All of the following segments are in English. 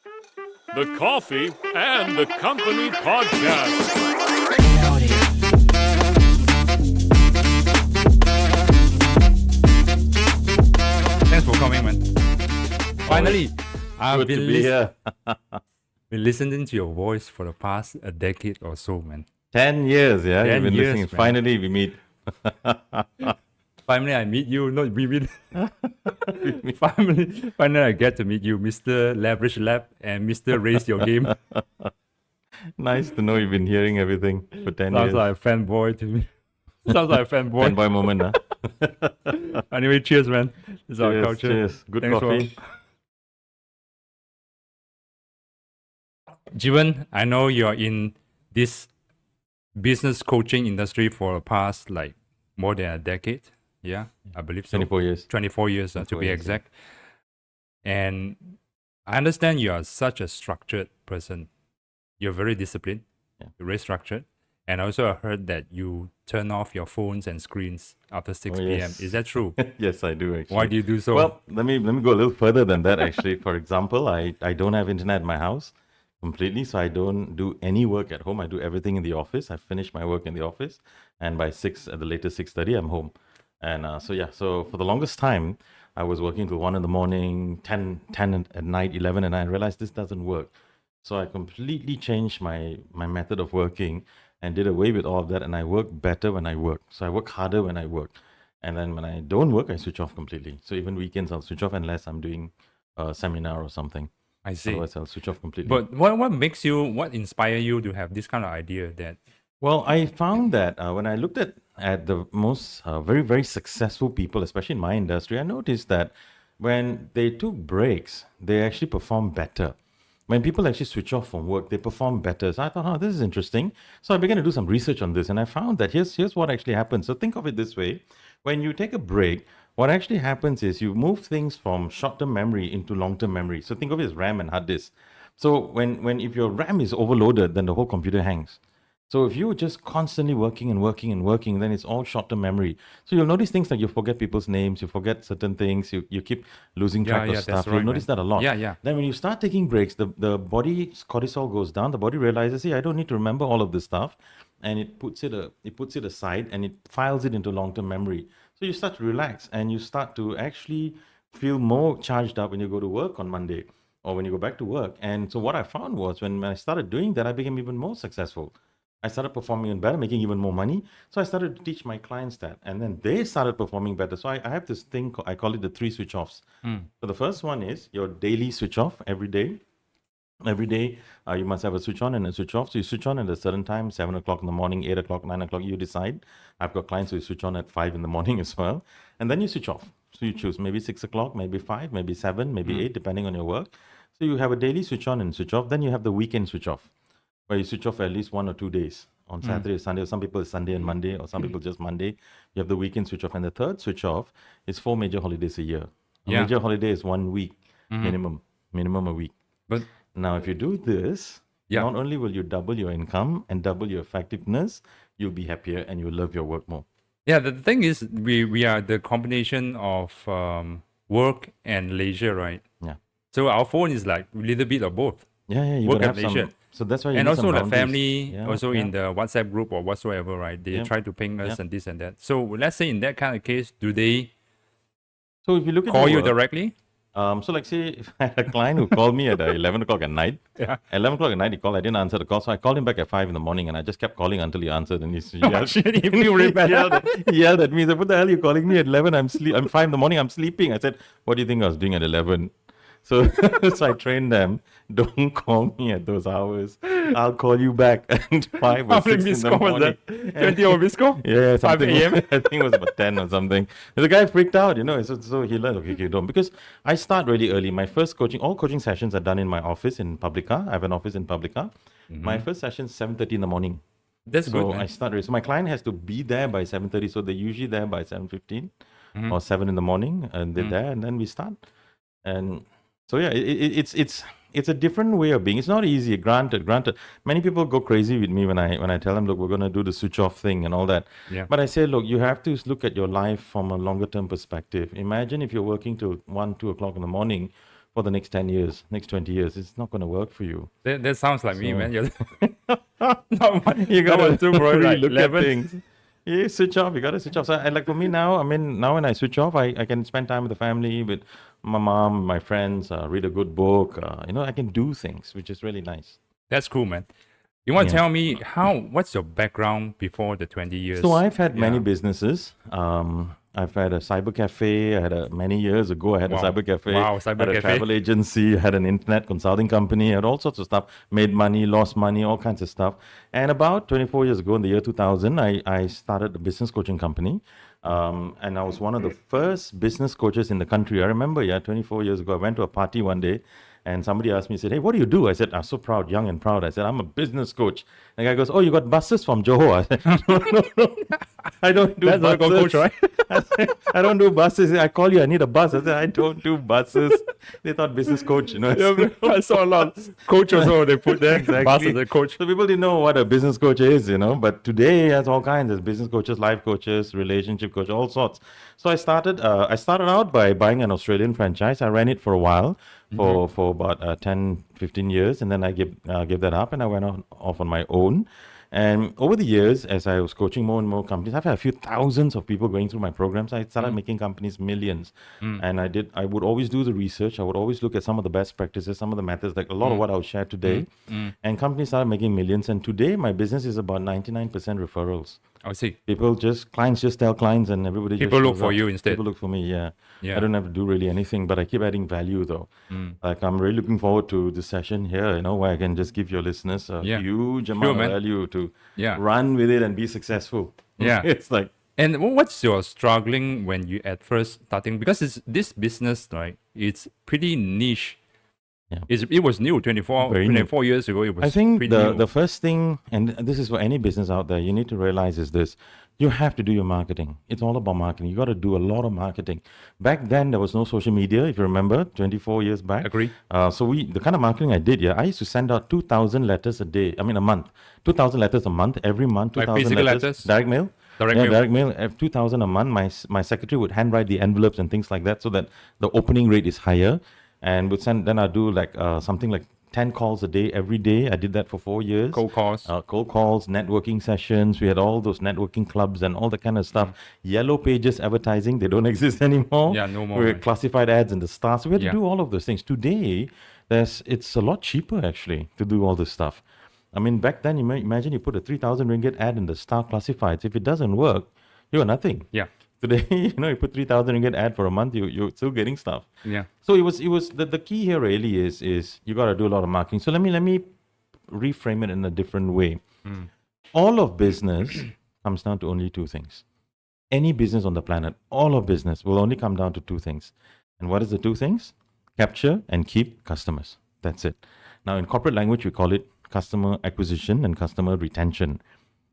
The Coffee and the Company Podcast. Thanks for coming, man. Finally, I've Good to be here. been listening to your voice for the past a decade or so, man. 10 years, yeah? 10 You've been years, listening. man. Finally, we meet. Finally, I meet you, not we meet. Finally, I get to meet you, Mr. Leveragelab and Mr. Raise Your Game. Nice to know you've been hearing everything for 10 Sounds years. like a fanboy to me. Sounds like a fanboy. Fanboy moment, huh? Anyway, cheers, man. This is our Cheers, culture. cheers. Good Thanks coffee. Jeevan, I know you're in this business coaching industry for the past like more than a decade. Yeah, I believe so. 24 years. 24 years to 24 be years, yeah. exact. And I understand you are such a structured person. You're very disciplined. Yeah. You're very structured. And also I heard that you turn off your phones and screens after 6 Oh, p.m. yes. Is that true? Yes, I do actually. Why do you do so? Well, let me go a little further than that actually. For example, I don't have internet in my house completely, so I don't do any work at home. I do everything in the office. I finish my work in the office, and by 6 at the latest 6:30, I'm home. And so for the longest time, I was working till 1 in the morning, 10 at night, 11, and I realized this doesn't work. So I completely changed my method of working and did away with all of that. And I work better when I work. So I work harder when I work. And then when I don't work, I switch off completely. So even weekends, I'll switch off unless I'm doing a seminar or something. I see. Otherwise, I'll switch off completely. But what inspired you to have this kind of idea that Well, I found that when I looked at the most very, very successful people, especially in my industry, I noticed that when they took breaks, they actually perform better. When people actually switch off from work, they perform better. So I thought, oh, this is interesting. So I began to do some research on this, and I found that here's what actually happens. So think of it this way. When you take a break, what actually happens is you move things from short-term memory into long-term memory. So think of it as RAM and hard disk. So when if your RAM is overloaded, then the whole computer hangs. So if you're just constantly working and working and working, then it's all short-term memory. So you'll notice things like you forget people's names, you forget certain things, you keep losing track of that's stuff. right, You'll notice man. that a lot. Yeah. Then when you start taking breaks, the body's cortisol goes down. The body realizes, hey, I don't need to remember all of this stuff, and it puts it aside and it files it into long-term memory. So you start to relax and you start to actually feel more charged up when you go to work on Monday or when you go back to work. And so what I found was when I started doing that, I became even more successful. I started performing even better, making even more money. So I started to teach my clients that. And then they started performing better. So I have this thing, I call it the 3 switch offs. So the first one is your daily switch off every day. Every day, you must have a switch on and a switch off. So you switch on at a certain time, 7 o'clock in the morning, 8 o'clock, 9 o'clock, you decide. I've got clients who switch on at 5 in the morning as well. And then you switch off. So you choose maybe 6 o'clock, maybe 5, maybe 7, maybe 8, depending on your work. So you have a daily switch on and switch off. Then you have the weekend switch off, where you switch off at least 1 or 2 days on Saturday or Sunday. Or some people it's Sunday and Monday, or some people just Monday. You have the weekend switch off. And the third switch off is 4 major holidays a year. A Yeah. major holiday is 1 week minimum a week. but Now, if you do this, Yeah. not only will you double your income and double your effectiveness, you'll be happier and you'll love your work more. yeah, the thing is we are the combination of work and leisure, right? Yeah. So our phone is like a little bit of both. Yeah, you Work gotta and have some. leisure. So that's why you And need also some the boundaries. family, Yeah, also yeah. in the WhatsApp group or whatsoever, right? They Yeah. try to ping us Yeah. and this and that. So let's say in that kind of case, do they So if you look at call your you work, directly? so like say if I had a client who called me at 11 o'clock at night. Yeah. 11 o'clock at night, he called. I didn't answer the call. So I called him back at 5 in the morning and I just kept calling until he answered. And he yelled, Shit, you feel really bad. he yelled at me. He said, what the hell are you calling me at 11? I'm 5 in the morning. I'm sleeping. I said, what do you think I was doing at 11? So, so I trained them. Don't call me at those hours. I'll call you back at 5 or How many 6 in missed the call was morning. that? 20 or missed call? Yeah, 5 something. a.m.? I think it was about 10 or something. And the guy freaked out, so he learned, okay, don't. Because I start really early. My first all coaching sessions are done in my office in Publica. I have an office in Publica. My first session is 7:30 in the morning. That's So good, man. I start early. So my client has to be there by 7:30. So they're usually there by 7:15 or 7 in the morning. And they're there and then we start. And so yeah, it's a different way of being. It's not easy, granted. Many people go crazy with me when I tell them, look, we're going to do the switch off thing and all that. Yeah. But I say, look, you have to look at your life from a longer term perspective. Imagine if you're working till 1, 2 o'clock in the morning for the next 10 years, next 20 years. It's not going to work for you. That sounds like me, So- man. You're not one, You not got one, two, bro. to Like look at 11. things. You switch off. You got to switch off. So, and like for me now, I mean, now when I switch off, I can spend time with the family, with my mom, my friends, read a good book. I can do things, which is really nice. That's cool, man. You want to Yeah. tell me what's your background before the 20 years? So I've had many Yeah. businesses. I've had a cyber cafe. Many years ago, I had Wow. a cyber cafe. Wow, cyber had a cafe. travel agency. Had an internet consulting company. Had all sorts of stuff. Made money, lost money, all kinds of stuff. And about 24 years ago, in the year 2000, I started a business coaching company. And I was one of the first business coaches in the country. I remember, 24 years ago, I went to a party one day. And somebody asked me, said, "Hey, what do you do?" I said, "I'm so proud, young and proud." I said, "I'm a business coach." And the guy goes, "Oh, you got buses from Johor?" I said, "No. I don't do That's not buses." a coach, right? I said, "I don't do buses." I call you, I need a bus. I said, "I don't do buses." They thought business coach, Yeah, I saw a lot. Coach also, they put there. Boss as a coach. So people didn't know what a business coach is, But today, there's all kinds. There's business coaches, life coaches, relationship coach, all sorts. So I started out by buying an Australian franchise. I ran it for a while, for about 10, 15 years, and then I gave that up, and I went off on my own. And over the years, as I was coaching more and more companies, I've had a few thousands of people going through my programs. I started making companies millions. And I would always do the research. I would always look at some of the best practices, some of the methods, like a lot of what I'll share today. And companies started making millions. And today, my business is about 99% referrals. I see. Clients just tell clients, and everybody just People look shows for up. you instead. People look for me, yeah. Yeah. I don't have to do really anything, but I keep adding value though. Like I'm really looking forward to this session here, where I can just give your listeners a Yeah. huge amount man. of value to Yeah. run with it and be successful. Yeah. It's like, And what's your struggling when you at first starting? Because this business, right? It's pretty niche. Yeah. It was new 24 Very new. years ago. It was I think pretty new. the first thing, and this is for any business out there, you need to realize is this: you have to do your marketing. It's all about marketing. You got to do a lot of marketing. Back then, there was no social media, if you remember, 24 years back. Agree. So the kind of marketing I did, I used to send out 2,000 letters a day. I mean, a month. 2,000 letters a month, every month. Like 2,000 physical letters. letters? Direct mail. Direct Yeah, mail. direct mail. 2,000 a month. My secretary would handwrite the envelopes and things like that, so that the opening rate is higher. And would send. Then I do like something like 10 calls a day every day. I did that for 4 years. Cold calls. Cold calls, networking sessions. We had all those networking clubs and all that kind of stuff. Yellow pages advertising, they don't exist anymore. Yeah, no more, We right. had classified ads in the stars. We had Yeah. to do all of those things. Today, it's a lot cheaper actually to do all this stuff. I mean, back then, imagine you put a 3,000 ringgit ad in the star classifieds. If it doesn't work, you got nothing. Yeah. Today, you put 3,000 ringgit ad for a month, you're still getting stuff. Yeah. So it was the key here really is you got to do a lot of marketing. So let me reframe it in a different way. All of business comes down to only two things. Any business on the planet, all of business will only come down to two things. And what is the two things? Capture and keep customers. That's it. Now in corporate language, we call it customer acquisition and customer retention.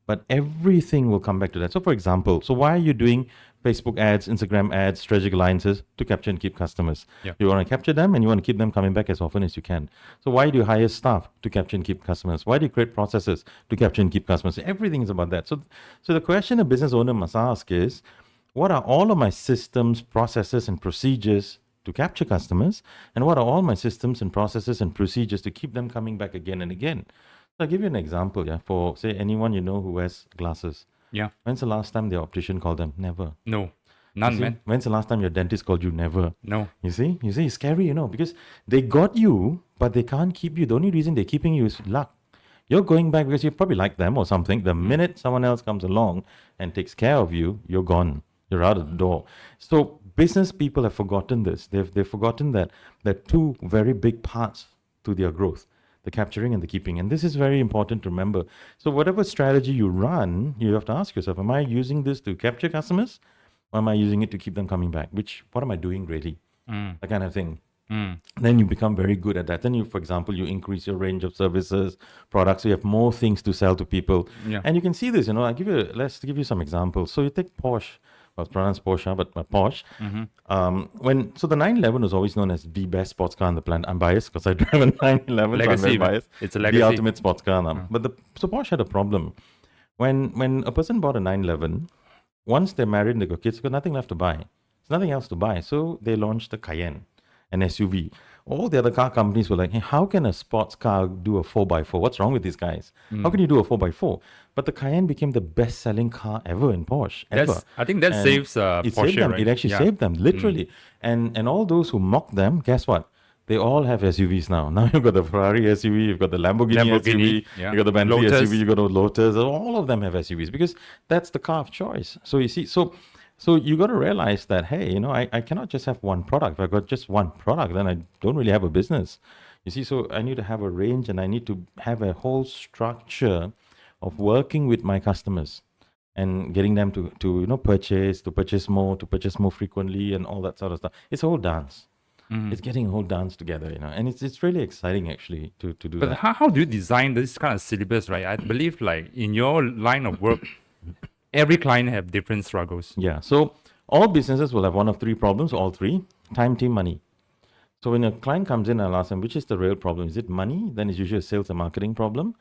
But everything will come back to that. So for example, why are you doing Facebook ads, Instagram ads, strategic alliances? To capture and keep customers. Yeah. You want to capture them and you want to keep them coming back as often as you can. So why do you hire staff? To capture and keep customers. Why do you create processes? To capture and keep customers. Everything is about that. So the question a business owner must ask is, what are all of my systems, processes, and procedures to capture customers? And what are all my systems and processes and procedures to keep them coming back again and again? So I'll give you an example, for say anyone who wears glasses. Yeah. When's the last time the optician called them? Never. No. None, See? man. When's the last time your dentist called you? Never. No. You see, it's scary, because they got you, but they can't keep you. The only reason they're keeping you is luck. You're going back because you probably like them or something. The minute someone else comes along and takes care of you, you're gone. You're out of the door. So business people have forgotten this. They've forgotten that there are two very big parts to their growth: the capturing and the keeping. And this is very important to remember. So whatever strategy you run, you have to ask yourself, am I using this to capture customers, or am I using it to keep them coming back? What am I doing really? That kind of thing. Then you become very good at that. Then for example, you increase your range of services, products. So you have more things to sell to people. Yeah. And you can see this, let's give you some examples. So you take Porsche. Well, it's pronounced Porsche, but Porsche. So the 911 was always known as the best sports car on the planet. I'm biased because I drive a 911, so I'm Legacy, very man. biased. It's a legacy. The ultimate sports car now. But so Porsche had a problem. When a person bought a 911, once they're married and they got kids, they got nothing left to buy. There's nothing else to buy. So they launched the Cayenne, an SUV. all the other car companies were like, hey, how can a sports car do a 4x4? What's wrong with these guys? How can you do a 4x4? But the Cayenne became the best-selling car ever in Porsche, ever. I think that And saves it Porsche, saved them. right? It actually Yeah. saved them, literally. And all those who mocked them, guess what? They all have SUVs now. Now you've got the Ferrari SUV, you've got the Lamborghini Lamborghini, SUV, yeah. you've got the Bentley Lotus. SUV, you've got the Lotus. All of them have SUVs because that's the car of choice. So you see, so you got to realize that, hey, you know, I cannot just have one product. If I've got just one product, then I don't really have a business. You see, so I need to have a range and I need to have a whole structure of working with my customers and getting them to purchase more frequently and all that sort of stuff. It's a whole dance. It's getting a whole dance together, you know, and it's really exciting actually to do But that. how do you design this kind of syllabus, right? I believe like in your line of work, every client have different struggles. Yeah. So all businesses will have one of three problems, all three: time, team, money. So when a client comes in, I'll ask them, which is the real problem? Is it money? Then it's usually a sales and marketing problem.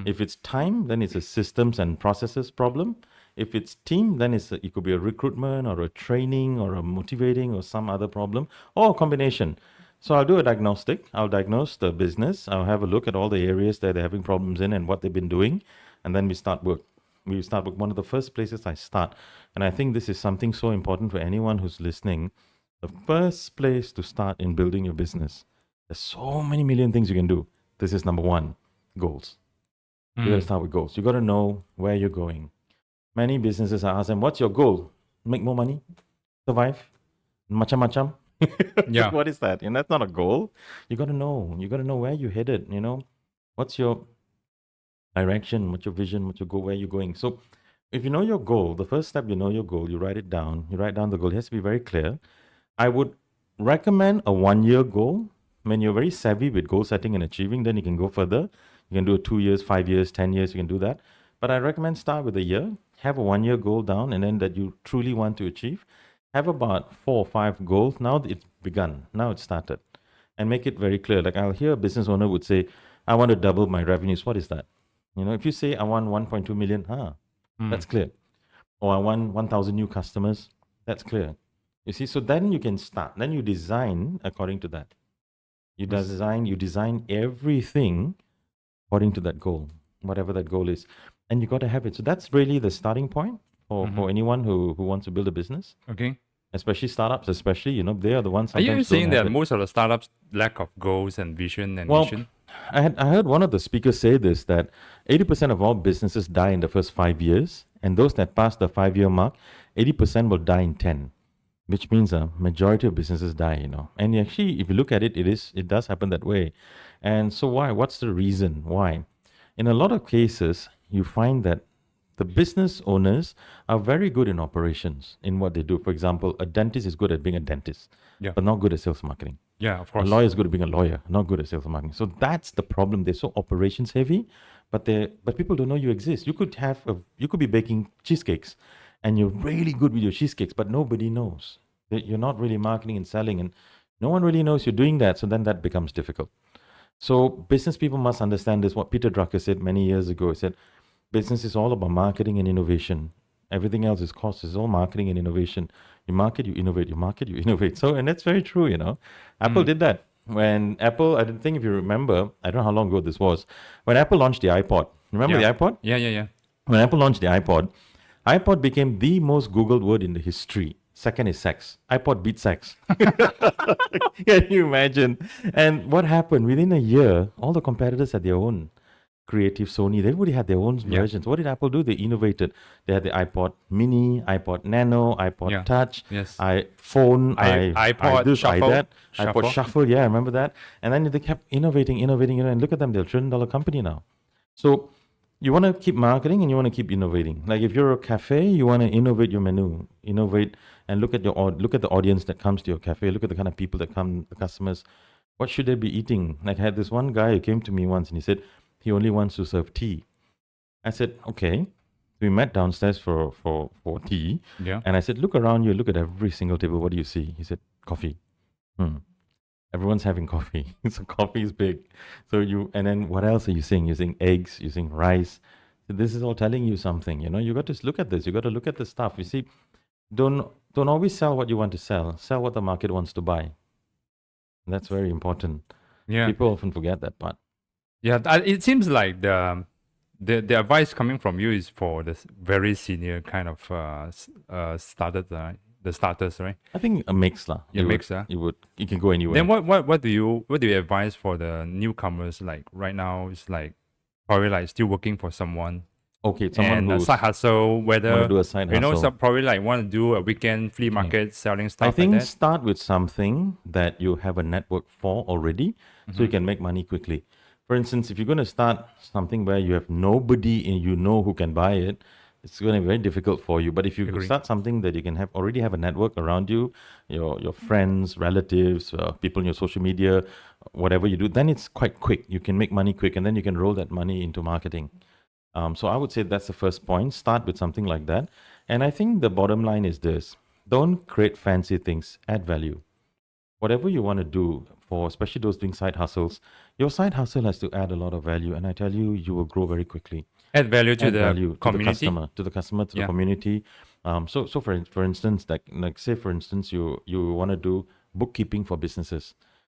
If it's time, then it's a systems and processes problem. If it's team, then it could be a recruitment or a training or a motivating or some other problem or a combination. So I'll do a diagnostic. I'll diagnose the business. I'll have a look at all the areas that they're having problems in and what they've been doing. And then we start work. One of the first places I start. And I think this is something so important for anyone who's listening. The first place to start in building your business. There's so many million things you can do. This is number one, goals. You got to start with goals. You got to know where you're going. Many businesses, I ask them, what's your goal? Make more money? Survive? Macam-macam? Yeah. What is that? And that's not a goal. You got to know. You got to know where you're headed, you know. What's your direction? What's your vision? What's your goal? Where you're going? So if you know your goal, the first step, you know your goal, you write it down. You write down the goal. It has to be very clear. I would recommend a 1-year goal. When you're very savvy with goal setting and achieving, then you can go further. You can do it 2 years, 5 years, 10 years, you can do that. But I recommend start with a year, have a 1-year goal down, and then that you truly want to achieve. Have about 4 or 5 goals. Now it's begun. Now it's started. And make it very clear. Like I'll hear a business owner would say, I want to double my revenues. What is that? You know, if you say I want 1.2 million, that's clear. Or I want 1,000 new customers, that's clear. You see, so then you can start. Then you design according to that. You design everything according to that goal, whatever that goal is. And you got to have it. So that's really the starting point for anyone who wants to build a business, Okay. especially startups, you know, they are the ones Are you sometimes saying don't have that it. most of the startups lack of goals and vision and Well, mission? I heard one of the speakers say this, that 80% of all businesses die in the first 5 years, and those that pass the 5-year mark, 80% will die in 10, which means a majority of businesses die, you know. And actually, if you look at it, it does happen that way. And so why? What's the reason? Why? In a lot of cases, you find that the business owners are very good in operations in what they do. For example, a dentist is good at being a dentist, Yeah. but not good at sales marketing. Yeah, of A course. lawyer is good at being a lawyer, not good at sales and marketing. So that's the problem. They're so operations heavy, but people don't know you exist. You could be baking cheesecakes, and you're really good with your cheesecakes, but nobody knows that you're not really marketing and selling, and no one really knows you're doing that. So then that becomes difficult. So business people must understand this. What Peter Drucker said many years ago. He said, business is all about marketing and innovation. Everything else is cost. It's all marketing and innovation. You market, you innovate. You market, you innovate. So, and that's very true, you know. Apple did that. When Apple, I don't think if you remember, I don't know how long ago this was, when Apple launched the iPod. Remember Yeah. the iPod? Yeah. When Apple launched the iPod became the most Googled word in the history. Second is sex. iPod beat sex. Can you imagine? And what happened? Within a year, all the competitors had their own creative. Sony, everybody had their own Yeah. versions. What did Apple do? They innovated. They had the iPod Mini, iPod Nano, iPod Yeah. Touch, Yes. iPhone, iPod this, Shuffle. that, Shuffle. iPod Shuffle. Yeah, I remember that. And then they kept innovating, and look at them. They're $1 trillion company now. So you want to keep marketing and you want to keep innovating. Like if you're a cafe, you want to innovate your menu, innovate and look at the audience that comes to your cafe. Look at the kind of people that come, the customers. What should they be eating? Like I had this one guy who came to me once and he said he only wants to serve tea. I said, okay. We met downstairs for tea. Yeah. And I said, look around you, look at every single table. What do you see? He said, coffee. Everyone's having coffee. So coffee is big. And then what else are you seeing? You're seeing eggs, you're seeing rice. So this is all telling you something, you know. You got to look at this. You got to look at the stuff. You see, don't always sell what you want to sell. Sell what the market wants to buy. That's very important. Yeah. People often forget that part. Yeah, it seems like the advice coming from you is for the very senior kind of starters, the starters, right? I think a mix lah. Yeah, mix, You can go anywhere. Then what do you advise for the newcomers? Like right now, it's like probably like still working for someone Okay, someone and a who's side hustle. Whether wanna do a side hustle. some probably like want to do a weekend flea market selling stuff I think like that. start with something that you have a network for already, so you can make money quickly. For instance, if you're going to start something where you have nobody and you know who can buy it, it's going to be very difficult for you. But if you Agree. start something that you can already have a network around you, your friends, relatives, people in your social media, whatever you do, then it's quite quick. You can make money quick, and then you can roll that money into marketing. So I would say that's the first point. Start with something like that. And I think the bottom line is this: don't create fancy things. Add value. Whatever you want to do, for especially those doing side hustles, your side hustle has to add a lot of value. And I tell you, you will grow very quickly. Add value to Add the value community. to the customer, to Yeah. the community. So for instance, like say for instance, you want to do bookkeeping for businesses.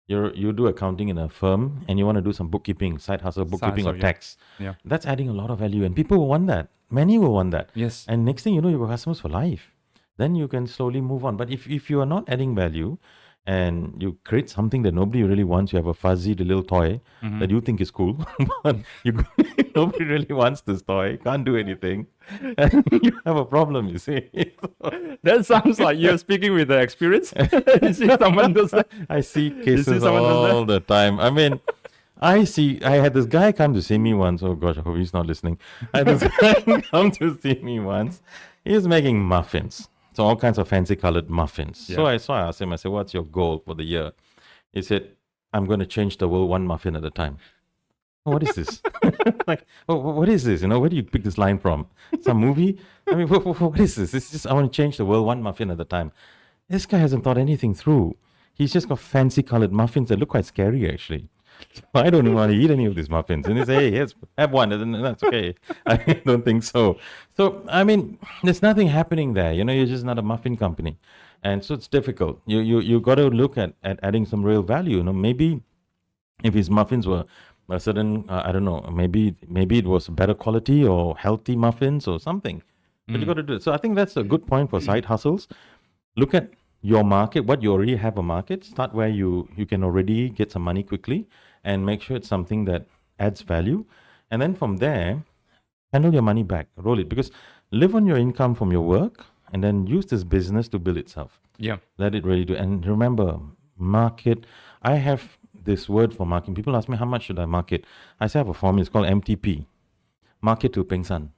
You do accounting in a firm and you want to do some bookkeeping, side hustle, bookkeeping hustle, or yeah. tax. Yeah. That's adding a lot of value, and people will want that. Many will want that. Yes. And next thing you know, you have customers for life. Then you can slowly move on. But if you are not adding value and you create something that nobody really wants, you have a fuzzy little toy that you think is cool, but nobody really wants this toy, can't do anything, and you have a problem, you see. That sounds like you're speaking with the experience. You see someone does that. I see cases someone does that? all the time. I mean, I had this guy come to see me once. Oh gosh, I hope he's not listening. I had this guy come to see me once. He was making muffins. So all kinds of fancy colored muffins. So I asked him, I said, what's your goal for the year? He said, I'm going to change the world one muffin at a time. Oh, what is this? Like, what is this? You know, where do you pick this line from? Some movie? I mean, what is this? It's just, I want to change the world one muffin at a time. This guy hasn't thought anything through. He's just got fancy colored muffins that look quite scary, actually. So I don't even want to eat any of these muffins. And he said, hey, yes, have one. And that's okay. I don't think so. So, I mean, there's nothing happening there. You know, you're just not a muffin company. And so it's difficult. You got to look at adding some real value. You know, maybe if his muffins were a certain, I don't know, maybe it was better quality or healthy muffins or something. But you got to do it. So I think that's a good point for side hustles. Look at your market, what you already have a market. Start where you can already get some money quickly and make sure it's something that adds value. And then from there, handle your money back, roll it. Because live on your income from your work and then use this business to build itself. Yeah. Let it really do. And remember, market. I have this word for marketing. People ask me, how much should I market? I say I have a formula. It's called MTP. Market to Peng San.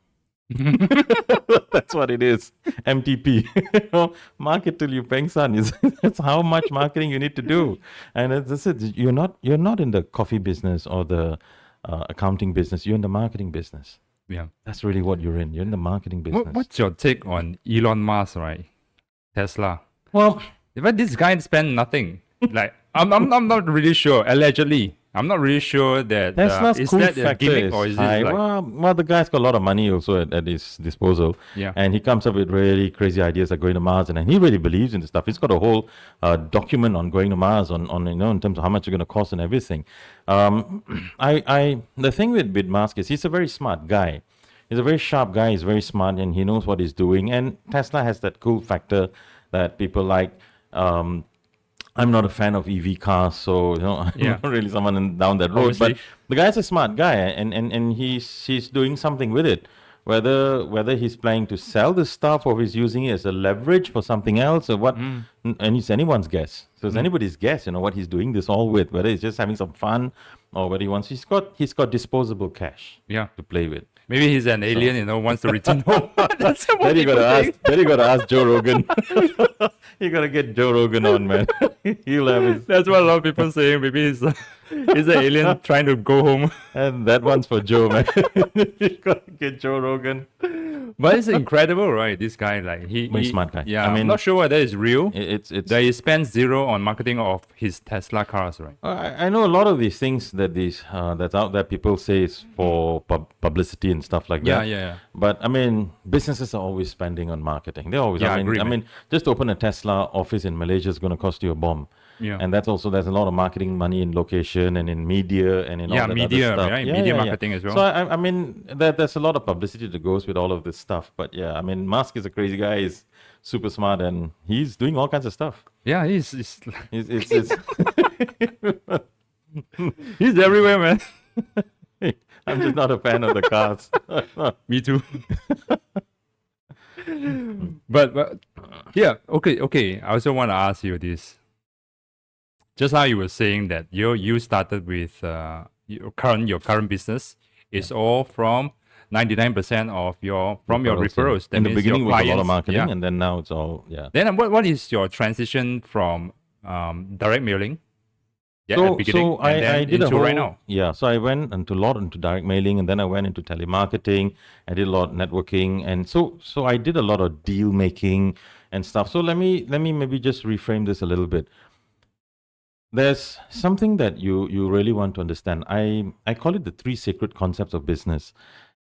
That's what it is. MTP. You know, market till you Peng San. That's how much marketing you need to do. And as I said, you're not in the coffee business or the accounting business. You're in the marketing business. Yeah. That's really what you're in. You're in the marketing business. What's your take on Elon Musk, right? Tesla. Well, But this guy spent nothing. Like I'm not really sure. Allegedly, I'm not really sure that Tesla's is cool that a factor gimmick is or is high. it like Well, the guy's got a lot of money also at his disposal. Yeah. And he comes up with really crazy ideas like going to Mars, and he really believes in the stuff. He's got a whole document on going to Mars, on you know, in terms of how much it's going to cost and everything. The thing with Musk is he's a very smart guy. He's a very sharp guy. He's very smart, and he knows what he's doing. And Tesla has that cool factor that people like. I'm not a fan of EV cars, so you know, I'm not really someone down that road. Obviously. But the guy's a smart guy, and he's doing something with it. Whether he's planning to sell this stuff or he's using it as a leverage for something else or what, and it's anyone's guess. So it's anybody's guess, you know, what he's doing this all with. Whether he's just having some fun or whether he's got disposable cash to play with. Maybe he's an alien, you know, wants to return home. That's what Then you people gotta think. ask. Then you gotta ask Joe Rogan. You gotta get Joe Rogan on, man. He'll have his. That's what a lot of people saying. Maybe he's an alien trying to go home. And that one's for Joe, man. You gotta get Joe Rogan. But it's incredible, right? This guy, like Very smart guy. Yeah, I mean, I'm not sure whether it's real. It's. That he spends zero on marketing of his Tesla cars, right? I know a lot of these things that's out there. People say it's for publicity and stuff like that. Yeah. But I mean, businesses are always spending on marketing. They're always. Yeah, I I agree, mean, man. just to open a Tesla office in Malaysia is going to cost you a bomb. Yeah. And there's a lot of marketing money in location and in media and in all that media, other stuff. right? Media marketing as well. So I mean, there's a lot of publicity that goes with all of this stuff. But yeah, I mean, Musk is a crazy guy. He's super smart and he's doing all kinds of stuff. Yeah, he's It's he's everywhere, man. I'm just not a fan of the cars. Me too. but yeah, okay. I also want to ask you this. Just how you were saying that you started with your current business is all from 99% of your referrals. That In the means beginning, your was a lot clients, of marketing, yeah. and then now it's all Then what is your transition from direct mailing? Yeah, at So, the beginning, so and then I did a into whole, right now. yeah. So I went into a lot into direct mailing, and then I went into telemarketing. I did a lot of networking, and so I did a lot of deal making and stuff. So let me maybe just reframe this a little bit. There's something that you really want to understand. I call it the three sacred concepts of business.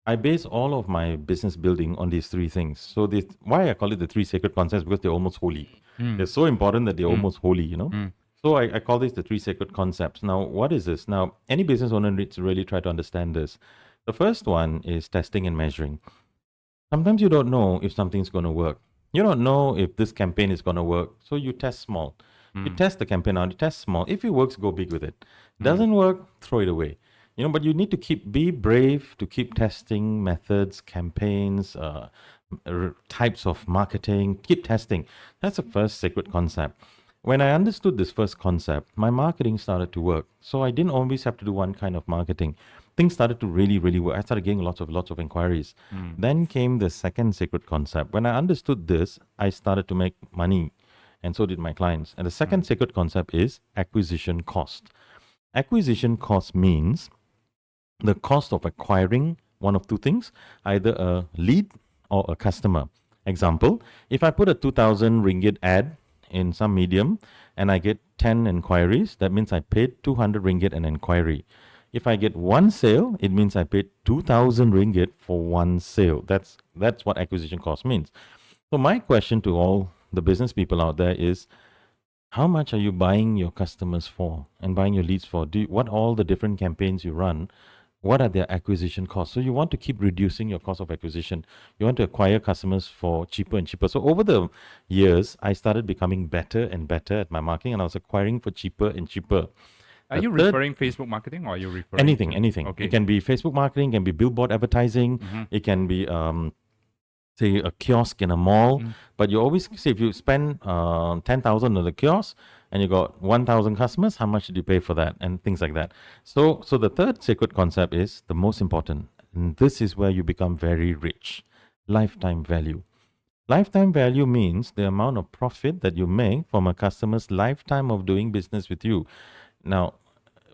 I base all of my business building on these three things. So why I call it the three sacred concepts, because they're almost holy. They're so important that they're almost holy, you know. So I call this the three sacred concepts. Now, what is this? Now, any business owner needs to really try to understand this. The first one is testing and measuring. Sometimes you don't know if something's going to work. You don't know if this campaign is going to work. So you test small. You test the campaign out, you test small. If it works, go big with it. Doesn't work, throw it away. You know, but you need to be brave to keep testing methods, campaigns, types of marketing. Keep testing. That's the first sacred concept. When I understood this first concept, my marketing started to work. So I didn't always have to do one kind of marketing. Things started to really, really work. I started getting lots of inquiries. Then came the second sacred concept. When I understood this, I started to make money, and so did my clients. And the second sacred concept is acquisition cost. Acquisition cost means the cost of acquiring one of two things, either a lead or a customer. Example, if I put a 2,000 ringgit ad in some medium and I get 10 inquiries, that means I paid 200 ringgit an inquiry. If I get one sale, it means I paid 2,000 ringgit for one sale. That's what acquisition cost means. So my question to all the business people out there is, how much are you buying your customers for and buying your leads for? What all the different campaigns you run, what are their acquisition costs? So you want to keep reducing your cost of acquisition. You want to acquire customers for cheaper and cheaper. So over the years, I started becoming better and better at my marketing, and I was acquiring for cheaper and cheaper. Are you referring Facebook marketing, or are you referring anything? Okay. It can be Facebook marketing, it can be billboard advertising, it can be say a kiosk in a mall. But you always say, if you spend 10,000 on the kiosk and you got 1,000 customers, how much did you pay for that, and things like that. So the third sacred concept is the most important, and this is where you become very rich: lifetime value. Lifetime value means the amount of profit that you make from a customer's lifetime of doing business with you. Now,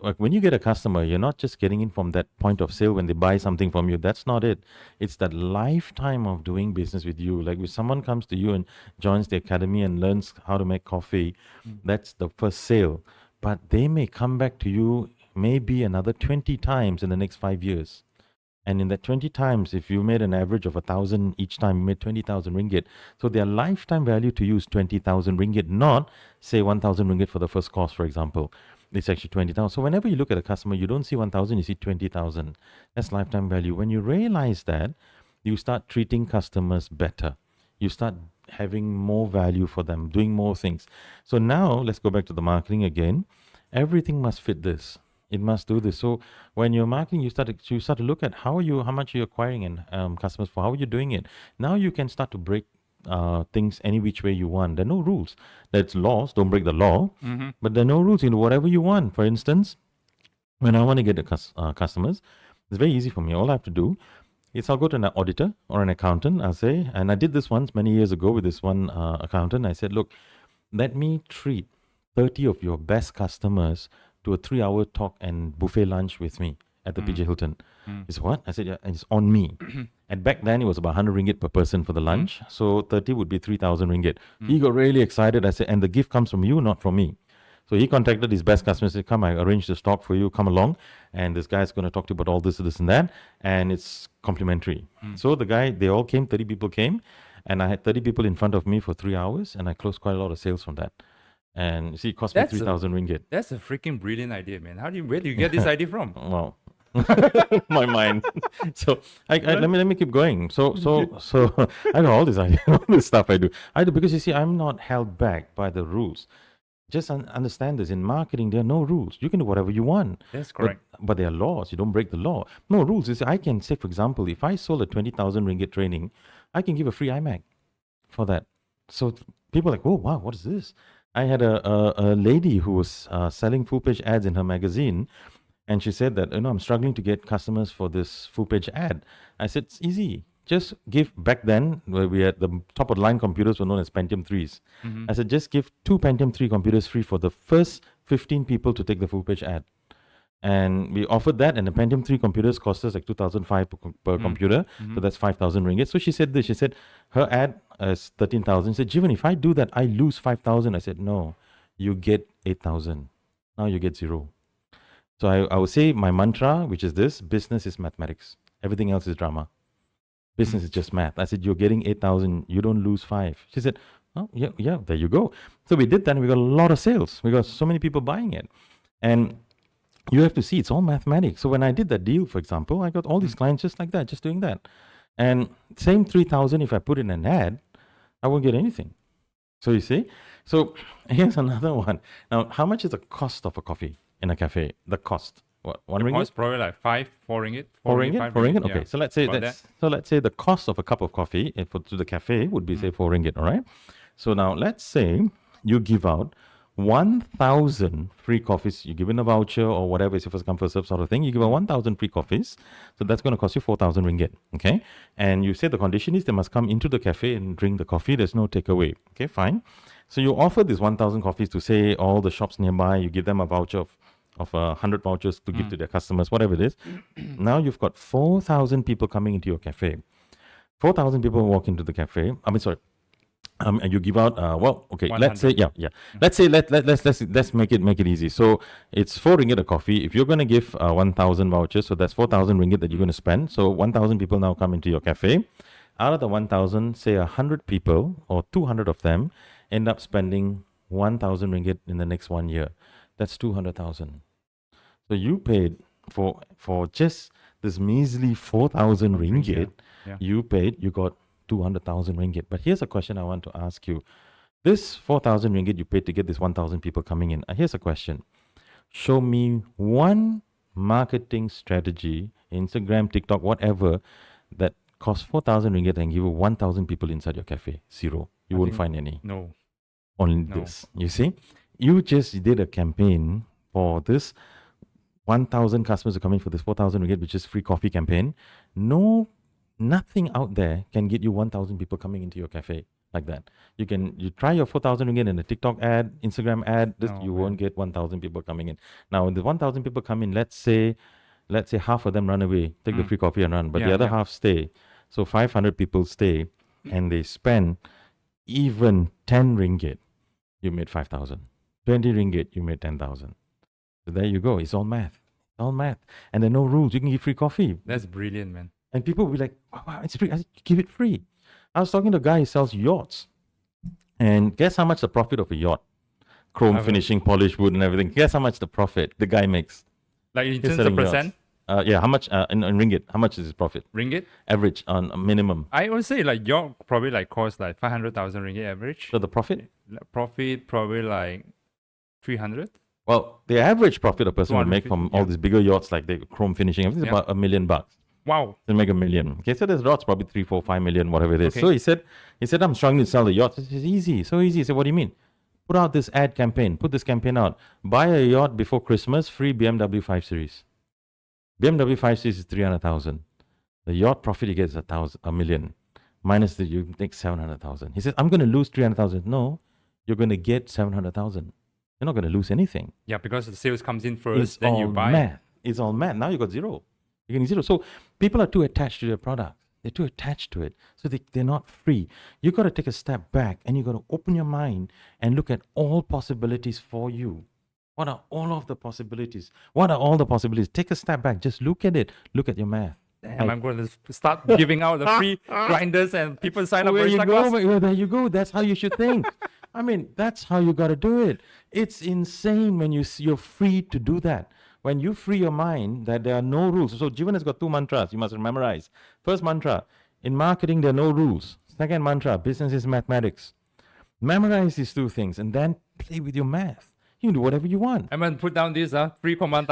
like when you get a customer, you're not just getting in from that point of sale when they buy something from you. That's not it. It's that lifetime of doing business with you. Like if someone comes to you and joins the academy and learns how to make coffee, that's the first sale. But they may come back to you maybe another 20 times in the next 5 years. And in that 20 times, if you made an average of 1,000 each time, you made 20,000 ringgit. So their lifetime value to you is 20,000 ringgit, not say 1,000 ringgit for the first course, for example. It's actually 20,000. So whenever you look at a customer, you don't see 1,000, you see 20,000. That's lifetime value. When you realize that, you start treating customers better. You start having more value for them, doing more things. So now let's go back to the marketing again. Everything must fit this. It must do this. So when you're marketing, you start to look at how much are you acquiring and customers for, how are you doing it. Now you can start to break things any which way you want. There are no rules. That's laws. Don't break the law. But there are no rules. You know, whatever you want. For instance, when I want to get the customers, it's very easy for me. All I have to do is I'll go to an auditor or an accountant. I'll say, and I did this once many years ago with this one accountant. I said, look, let me treat 30 of your best customers to a 3-hour talk and buffet lunch with me at the PJ Hilton. He said, what? I said, yeah, and it's on me. And back then it was about 100 ringgit per person for the lunch. So 30 would be 3,000 ringgit. He got really excited. I said, and the gift comes from you, not from me. So he contacted his best customers, said, come, I arranged this talk for you, come along. And this guy's going to talk to you about all this and that. And it's complimentary. So they all came, 30 people came. And I had 30 people in front of me for 3 hours. And I closed quite a lot of sales from that. And you see, it cost me That's a- 3,000 ringgit. That's a freaking brilliant idea, man. Where do you get this idea from? Wow. My mind. So let me keep going. So I know all this all this stuff I do because you see I'm not held back by the rules. Just understand this. In marketing, there are no rules. You can do whatever you want. That's correct. But there are laws. You don't break the law. No rules. Is I can say, for example, if I sold a 20,000 ringgit training, I can give a free iMac for that. So people are like, oh wow, what is this? I had a lady who was selling full page ads in her magazine, and she said that I'm struggling to get customers for this full page ad. I said it's easy. Just give, back then where we had the top of the line computers were known as Pentium 3s. I said just give 2 Pentium 3 computers free for the first 15 people to take the full page ad. And we offered that, and the Pentium 3 computers cost us like 2,500 per computer. So that's 5,000 ringgit. So she said this, she said her ad is 13,000. She said, Jeevan, if I do that, I lose 5,000. I said, no, you get 8,000. Now you get 0. So I would say my mantra, which is this: business is mathematics. Everything else is drama. Business is just math. I said, you're getting 8,000. You don't lose 5. She said, oh, yeah, there you go. So we did that, and we got a lot of sales. We got so many people buying it. And you have to see, it's all mathematics. So when I did that deal, for example, I got all these clients just like that, just doing that. And same 3,000, if I put in an ad, I won't get anything. So you see? So here's another one. Now, how much is the cost of a coffee in a cafe? The cost. What, 1 ringgit? It's probably like 4 ringgit. 4 ringgit? 5 4 ringgit? Yeah. Okay. So let's say let's say the cost of a cup of coffee to the cafe would be say 4 ringgit, all right? So now let's say you give out 1,000 free coffees. You give in a voucher or whatever, it's your first come first serve sort of thing. You give out 1,000 free coffees. So that's going to cost you 4,000 ringgit. Okay. And you say the condition is they must come into the cafe and drink the coffee. There's no takeaway. Okay, fine. So you offer these 1,000 coffees to say all the shops nearby. You give them a voucher of 100 vouchers to give to their customers, whatever it is. Now you've got 4,000 people coming into your cafe. 4,000 people walk into the cafe. And you give out okay, 100. let's say let's say let's make it easy. So it's 4 ringgit a coffee. If you're going to give 1,000 vouchers, so that's 4,000 ringgit that you're going to spend. So 1,000 people now come into your cafe. Out of the 1,000, say 100 people or 200 of them end up spending 1,000 ringgit in the next 1 year. That's 200,000. So you paid for just this measly 4,000 ringgit. Yeah. You got 200,000 ringgit. But here's a question I want to ask you. This 4,000 ringgit you paid to get this 1,000 people coming in. Here's a question. Show me one marketing strategy, Instagram, TikTok, whatever, that costs 4,000 ringgit and give you 1,000 people inside your cafe. 0. You won't find any. No. Only No. this. You see? You just did a campaign for this 1,000 customers are coming for this 4,000 ringgit, which is free coffee campaign. Nothing out there can get you 1,000 people coming into your cafe like that. You try your 4,000 ringgit in a TikTok ad, Instagram ad, you won't get 1,000 people coming in. Now, when the 1,000 people come in, let's say half of them run away, take the free coffee and run, but the other half stay. So 500 people stay and they spend even 10 ringgit, you made 5,000. 20 ringgit, you made 10,000. So there you go. It's all math. All math. And there are no rules. You can give free coffee. That's brilliant, man. And people will be like, wow, it's free. I said, give it free. I was talking to a guy who sells yachts. And guess how much the profit of a yacht? Chrome finishing, polished wood and everything. Guess how much the profit the guy makes? Like in He's terms of selling percent? yachts. How much in ringgit? How much is his profit? Ringgit? Average on a minimum. I would say like your probably like cost like 500,000 ringgit average. So the profit? Profit probably like 300. Well, the average profit a person would make 250, from all these bigger yachts like the chrome finishing, everything is about $1 million. Wow. They make $1 million. Okay, so there's yachts probably 3, 4, 5 million, whatever it is. Okay. So he said, I'm struggling to sell the yachts. It's easy, so easy. I said, what do you mean? Put out this ad campaign. Put this campaign out. Buy a yacht before Christmas, free BMW 5 Series. BMW 5 Series is 300,000. The yacht profit he gets is $1 million. Minus you take 700,000. He says, I'm going to lose 300,000. No, you're going to get 700,000. You're not going to lose anything. Yeah, because the sales comes in first, It's then all you buy. math. It's all math. Now you got 0. You're getting 0. So people are too attached to their product. They're too attached to it. So they're not free. You got to take a step back and you got to open your mind and look at all possibilities for you. What are all of the possibilities? What are all the possibilities? Take a step back. Just look at it. Look at your math. Damn, I'm going to start giving out the free grinders and people sign up Where for you Insta go, class. well, there you go. That's how you should think. I mean, that's how you got to do it. It's insane when you're free to do that. When you free your mind, that there are no rules. So Jeevan has got 2 mantras you must memorize. First mantra, in marketing there are no rules. Second mantra, business is mathematics. Memorize these 2 things and then play with your math. You can do whatever you want. I mean, put down this free command.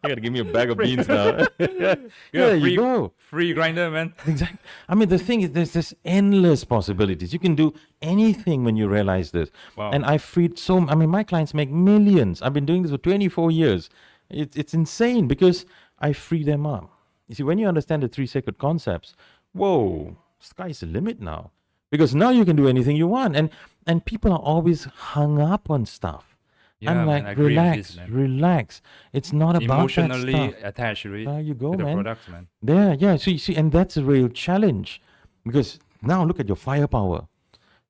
You gotta give me a bag of beans now. There free, you go. Free grinder, man. Exactly. I mean, the thing is, there's this endless possibilities. You can do anything when you realize this. Wow. And I freed I mean, my clients make millions. I've been doing this for 24 years. It's insane because I free them up. You see, when you understand the 3 sacred concepts, whoa, sky's the limit now. Because now you can do anything you want. And people are always hung up on stuff. Yeah, I'm like, man, I agree with relax, this, man. relax. It's not about Emotionally that stuff. attached to it. There you go, to the man. products, man. There, yeah. So you see, and that's a real challenge. Because now look at your firepower.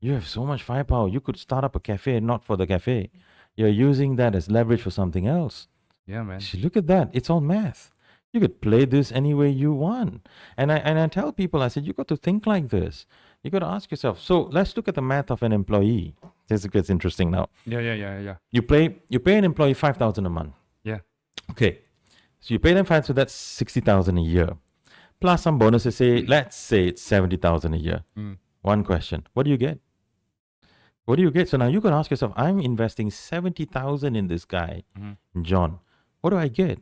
You have so much firepower. You could start up a cafe not for the cafe. You're using that as leverage for something else. Yeah, man. See, look at that. It's all math. You could play this any way you want. And I tell people, I said, you got to think like this. You got to ask yourself. So let's look at the math of an employee. This gets interesting now. Yeah. You pay an employee 5,000 a month. Yeah. Okay. So you pay them 5, so that's 60,000 a year. Plus some bonuses, let's say it's 70,000 a year. One question. What do you get? What do you get? So now you can ask yourself, I'm investing 70,000 in this guy, John. What do I get?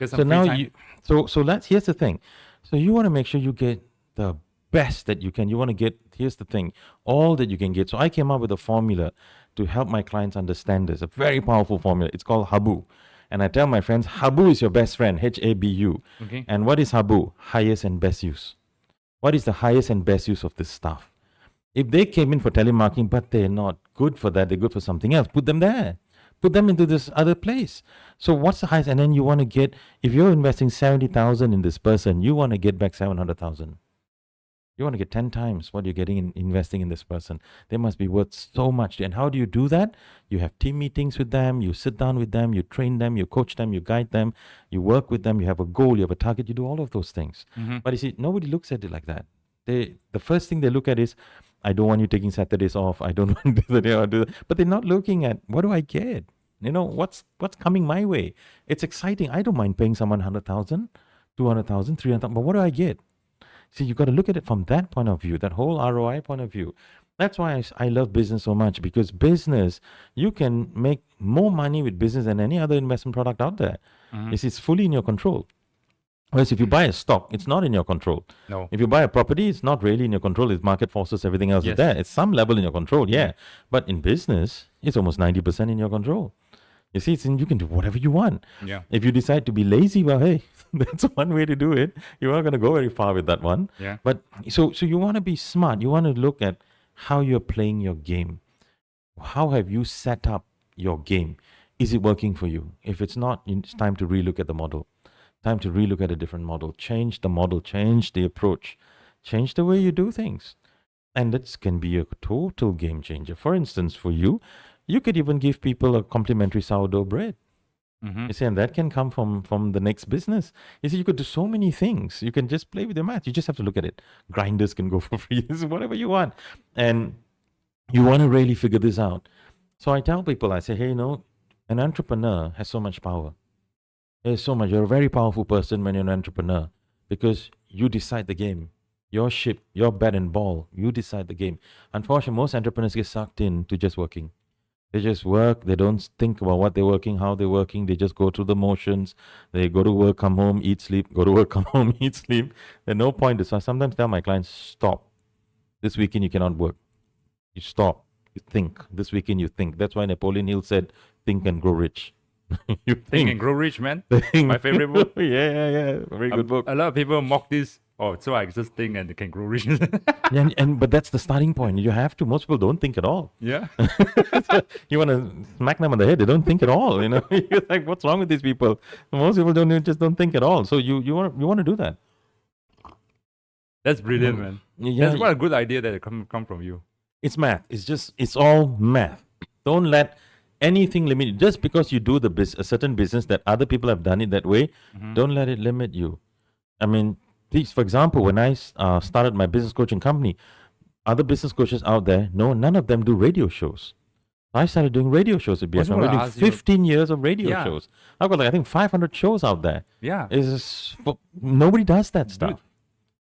So now here's the thing. So you want to make sure you get the best that you can. You want to get, here's the thing, all that you can get. So I came up with a formula to help my clients understand this, a very powerful formula. It's called Habu. And I tell my friends, Habu is your best friend, Habu. Okay. And what is Habu? Highest and best use. What is the highest and best use of this stuff? If they came in for telemarketing, but they're not good for that, they're good for something else, put them there. Put them into this other place. So what's the highest? And then you want to get, if you're investing 70,000 in this person, you want to get back 700,000. You want to get 10 times what you're getting in investing in this person. They must be worth so much. And how do you do that? You have team meetings with them. You sit down with them. You train them. You coach them. You guide them. You work with them. You have a goal. You have a target. You do all of those things. But you see, nobody looks at it like that. The first thing they look at is, I don't want you taking Saturdays off. I don't want to do that. But they're not looking at, what do I get? You know, what's coming my way? It's exciting. I don't mind paying someone 100,000, 200,000, 300,000. But what do I get? See, you got to look at it from that point of view, that whole ROI point of view. That's why I love business so much, because business, you can make more money with business than any other investment product out there. It's fully in your control. Whereas if you buy a stock, it's not in your control. No. If you buy a property, it's not really in your control. It's market forces, everything else is there. It's some level in your control, yeah. But in business, it's almost 90% in your control. You see, you can do whatever you want. Yeah. If you decide to be lazy, well, hey, that's one way to do it. You're not going to go very far with that one. Yeah. But so you want to be smart. You want to look at how you're playing your game. How have you set up your game? Is it working for you? If it's not, it's time to relook at the model. Time to relook at a different model. Change the model. Change the approach. Change the way you do things. And that can be a total game changer. For instance, for you, you could even give people a complimentary sourdough bread. You see, and that can come from the next business. You see, you could do so many things. You can just play with your math. You just have to look at it. Grinders can go for free. Whatever you want. And you want to really figure this out. So I tell people, I say, hey, an entrepreneur has so much power. There's so much. You're a very powerful person when you're an entrepreneur, because you decide the game. Your ship, your bat and ball, you decide the game. Unfortunately, most entrepreneurs get sucked into just working. They just work. They don't think about what they're working, how they're working. They just go through the motions. They go to work, come home, eat, sleep. Go to work, come home, eat, sleep. There's no point. So I sometimes tell my clients, stop. This weekend you cannot work. You stop. You think. This weekend you think. That's why Napoleon Hill said, think and grow rich. You Think and Grow Rich, man. My favorite book. Yeah. Very good book. A lot of people mock this. Oh, so I just think and can grow rich. But that's the starting point. You have to. Most people don't think at all. Yeah. You want to smack them on the head. They don't think at all. You're like, what's wrong with these people? Most people just don't think at all. So you want to do that. That's brilliant, man. Yeah. That's what a good idea that come from you. It's math. It's all math. Don't let anything limit you. Just because you do a certain business that other people have done it that way, don't let it limit you. I mean, for example, when I started my business coaching company, Other business coaches out there, no, none of them do radio shows. I started doing radio shows at Was BFM. what We're I doing asked you. 15 years of radio Yeah. shows. I've got like, I think 500 shows out there. Yeah. Nobody does that stuff. Dude,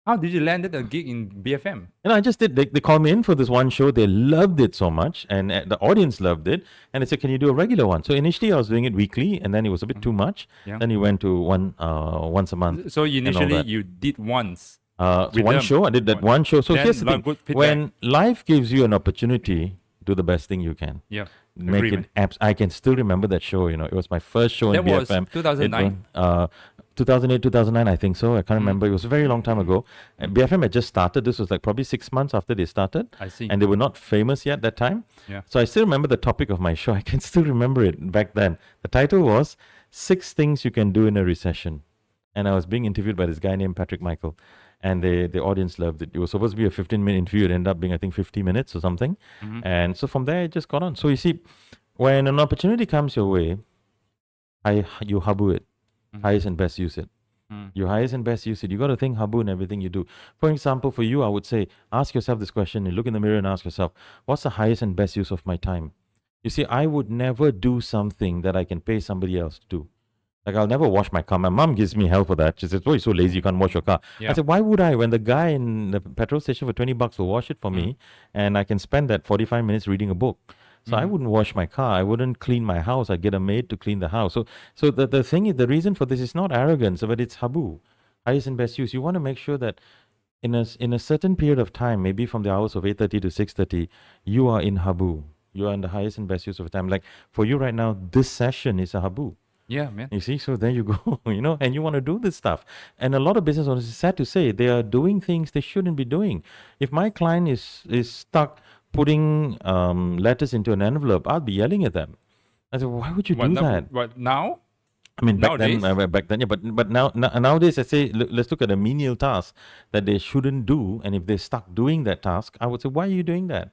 how did you land a gig in BFM? And I just did. They called me in for this one show. They loved it so much, and the audience loved it. And they said, "Can you do a regular one?" So initially, I was doing it weekly, and then it was a bit too much. Yeah. Then you went to once a month. So initially that. you did once. So with one them. show, I did that one show. So Then here's the lot thing: of good feedback. when life gives you an opportunity, do the best thing you can. Yeah. Make Agree, it I can still remember that show. It was my first show That in was BFM. 2009? 2008, 2009, I think so. I can't remember. It was a very long time ago. And BFM had just started. This was like probably 6 months after they started. I see. And they were not famous yet that time. Yeah. So I still remember the topic of my show. I can still remember it back then. The title was 6 Things You Can Do in a Recession. And I was being interviewed by this guy named Patrick Michael. And the audience loved it. It was supposed to be a 15-minute interview. It ended up being, I think, 50 minutes or something. And so from there, it just got on. So you see, when an opportunity comes your way, you Habu it. Highest and best use it. You highest and best use it. You got to think Habu in everything you do. For example, for you, I would say, ask yourself this question. You look in the mirror and ask yourself, what's the highest and best use of my time? You see, I would never do something that I can pay somebody else to do. Like, I'll never wash my car. My mom gives me hell for that. She says, oh, you're so lazy, you can't wash your car. Yeah. I said, why would I? When the guy in the petrol station for $20 will wash it for me, and I can spend that 45 minutes reading a book. So I wouldn't wash my car. I wouldn't clean my house. I'd get a maid to clean the house. So the thing is, the reason for this is not arrogance, but it's Habu, highest and best use. You want to make sure that in a certain period of time, maybe from the hours of 8:30 to 6:30, you are in Habu. You are in the highest and best use of time. Like for you right now, this session is a Habu. Yeah, man. You see, so there you go, and you want to do this stuff. And a lot of business owners, it's sad to say, they are doing things they shouldn't be doing. If my client is stuck putting letters into an envelope, I'll be yelling at them. I said, why would you do that? What now? I mean, back Nowadays? then, yeah, but nowadays, I say, let's look at a menial task that they shouldn't do. And if they're stuck doing that task, I would say, why are you doing that?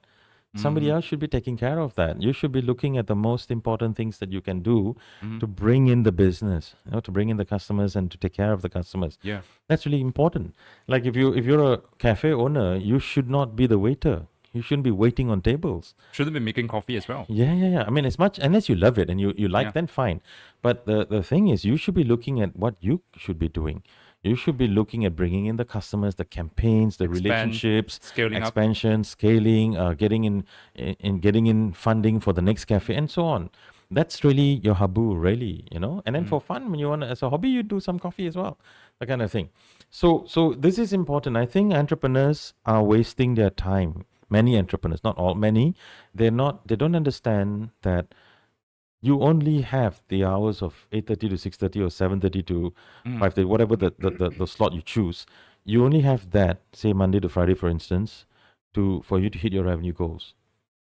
Somebody else should be taking care of that. You should be looking at the most important things that you can do to bring in the business, to bring in the customers and to take care of the customers. Yeah. That's really important. Like if you're a cafe owner, you should not be the waiter. You shouldn't be waiting on tables. Shouldn't be making coffee as well. Yeah. I mean, as much, unless you love it and you like, Yeah. then fine. But the thing is, you should be looking at what you should be doing. You should be looking at bringing in the customers, the campaigns, the relationships, scaling up. expansion, scaling, getting in funding for the next cafe, and so on. That's really your Habu, really, And then for fun, when you want as a hobby, you do some coffee as well, that kind of thing. So this is important. I think entrepreneurs are wasting their time. Many entrepreneurs, not all, many, they don't understand that you only have the hours of 8:30 to 6:30 or 7:30 to 5:30, whatever the slot you choose. You only have that, say Monday to Friday, for instance, for you to hit your revenue goals.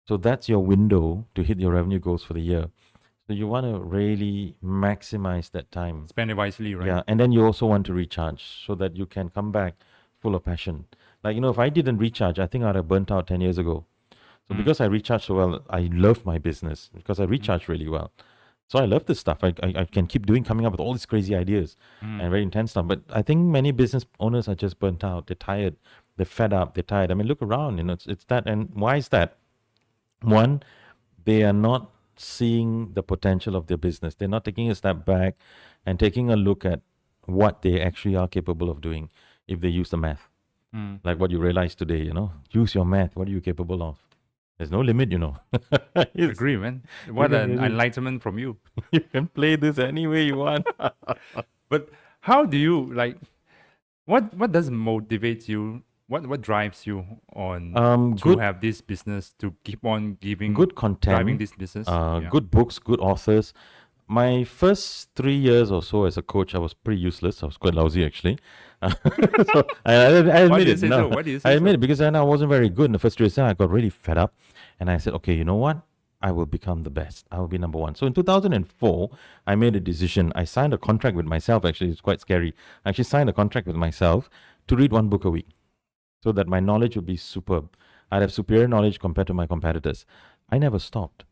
So that's your window to hit your revenue goals for the year. So you want to really maximize that time. Spend it wisely, right? Yeah, and then you also want to recharge so that you can come back full of passion. Like, if I didn't recharge, I think I'd have burnt out 10 years ago. So because I recharge so well, I love my business because I recharge really well. So I love this stuff. I can keep coming up with all these crazy ideas and very intense stuff. But I think many business owners are just burnt out. They're tired. They're fed up. They're tired. I mean, look around. It's that. And why is that? One, they are not seeing the potential of their business. They're not taking a step back and taking a look at what they actually are capable of doing if they use the math. Like what you realize today, use your math. What are you capable of? There's no limit, Agree, man. What can an really- enlightenment from you. You can play this any way you want. But how do you what does motivate you? What drives you on to Good have this business, to keep on giving good content, driving this business? Yeah. good books, good authors. My first 3 years or so as a coach, I was pretty useless. I was quite lousy, actually. So I admit Why do you it. say No, so? Why do you say I admit so? it because then I wasn't very good in the first 3 years. I got really fed up, and I said, okay, you know what? I will become the best. I will be number one. So in 2004, I made a decision. I signed a contract with myself. Actually, it's quite scary. I actually signed a contract with myself to read one book a week, so that my knowledge would be superb. I'd have superior knowledge compared to my competitors. I never stopped.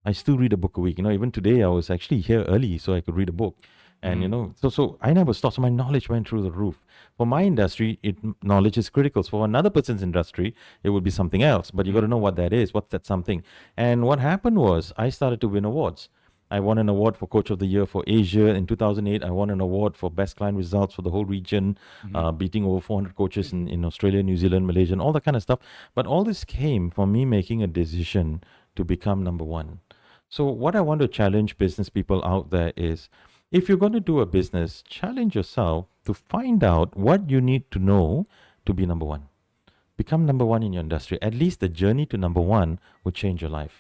I still read a book a week. Even today I was actually here early so I could read a book. And so I never stopped. So my knowledge went through the roof. For my industry, knowledge is critical. So for another person's industry, it would be something else. But you got to know what that is. What's that something? And what happened was I started to win awards. I won an award for Coach of the Year for Asia in 2008. I won an award for Best Client Results for the whole region, beating over 400 coaches in Australia, New Zealand, Malaysia, and all that kind of stuff. But all this came from me making a decision to become number one. So what I want to challenge business people out there is, if you're going to do a business, challenge yourself to find out what you need to know to be number one. Become number one in your industry. At least the journey to number one will change your life.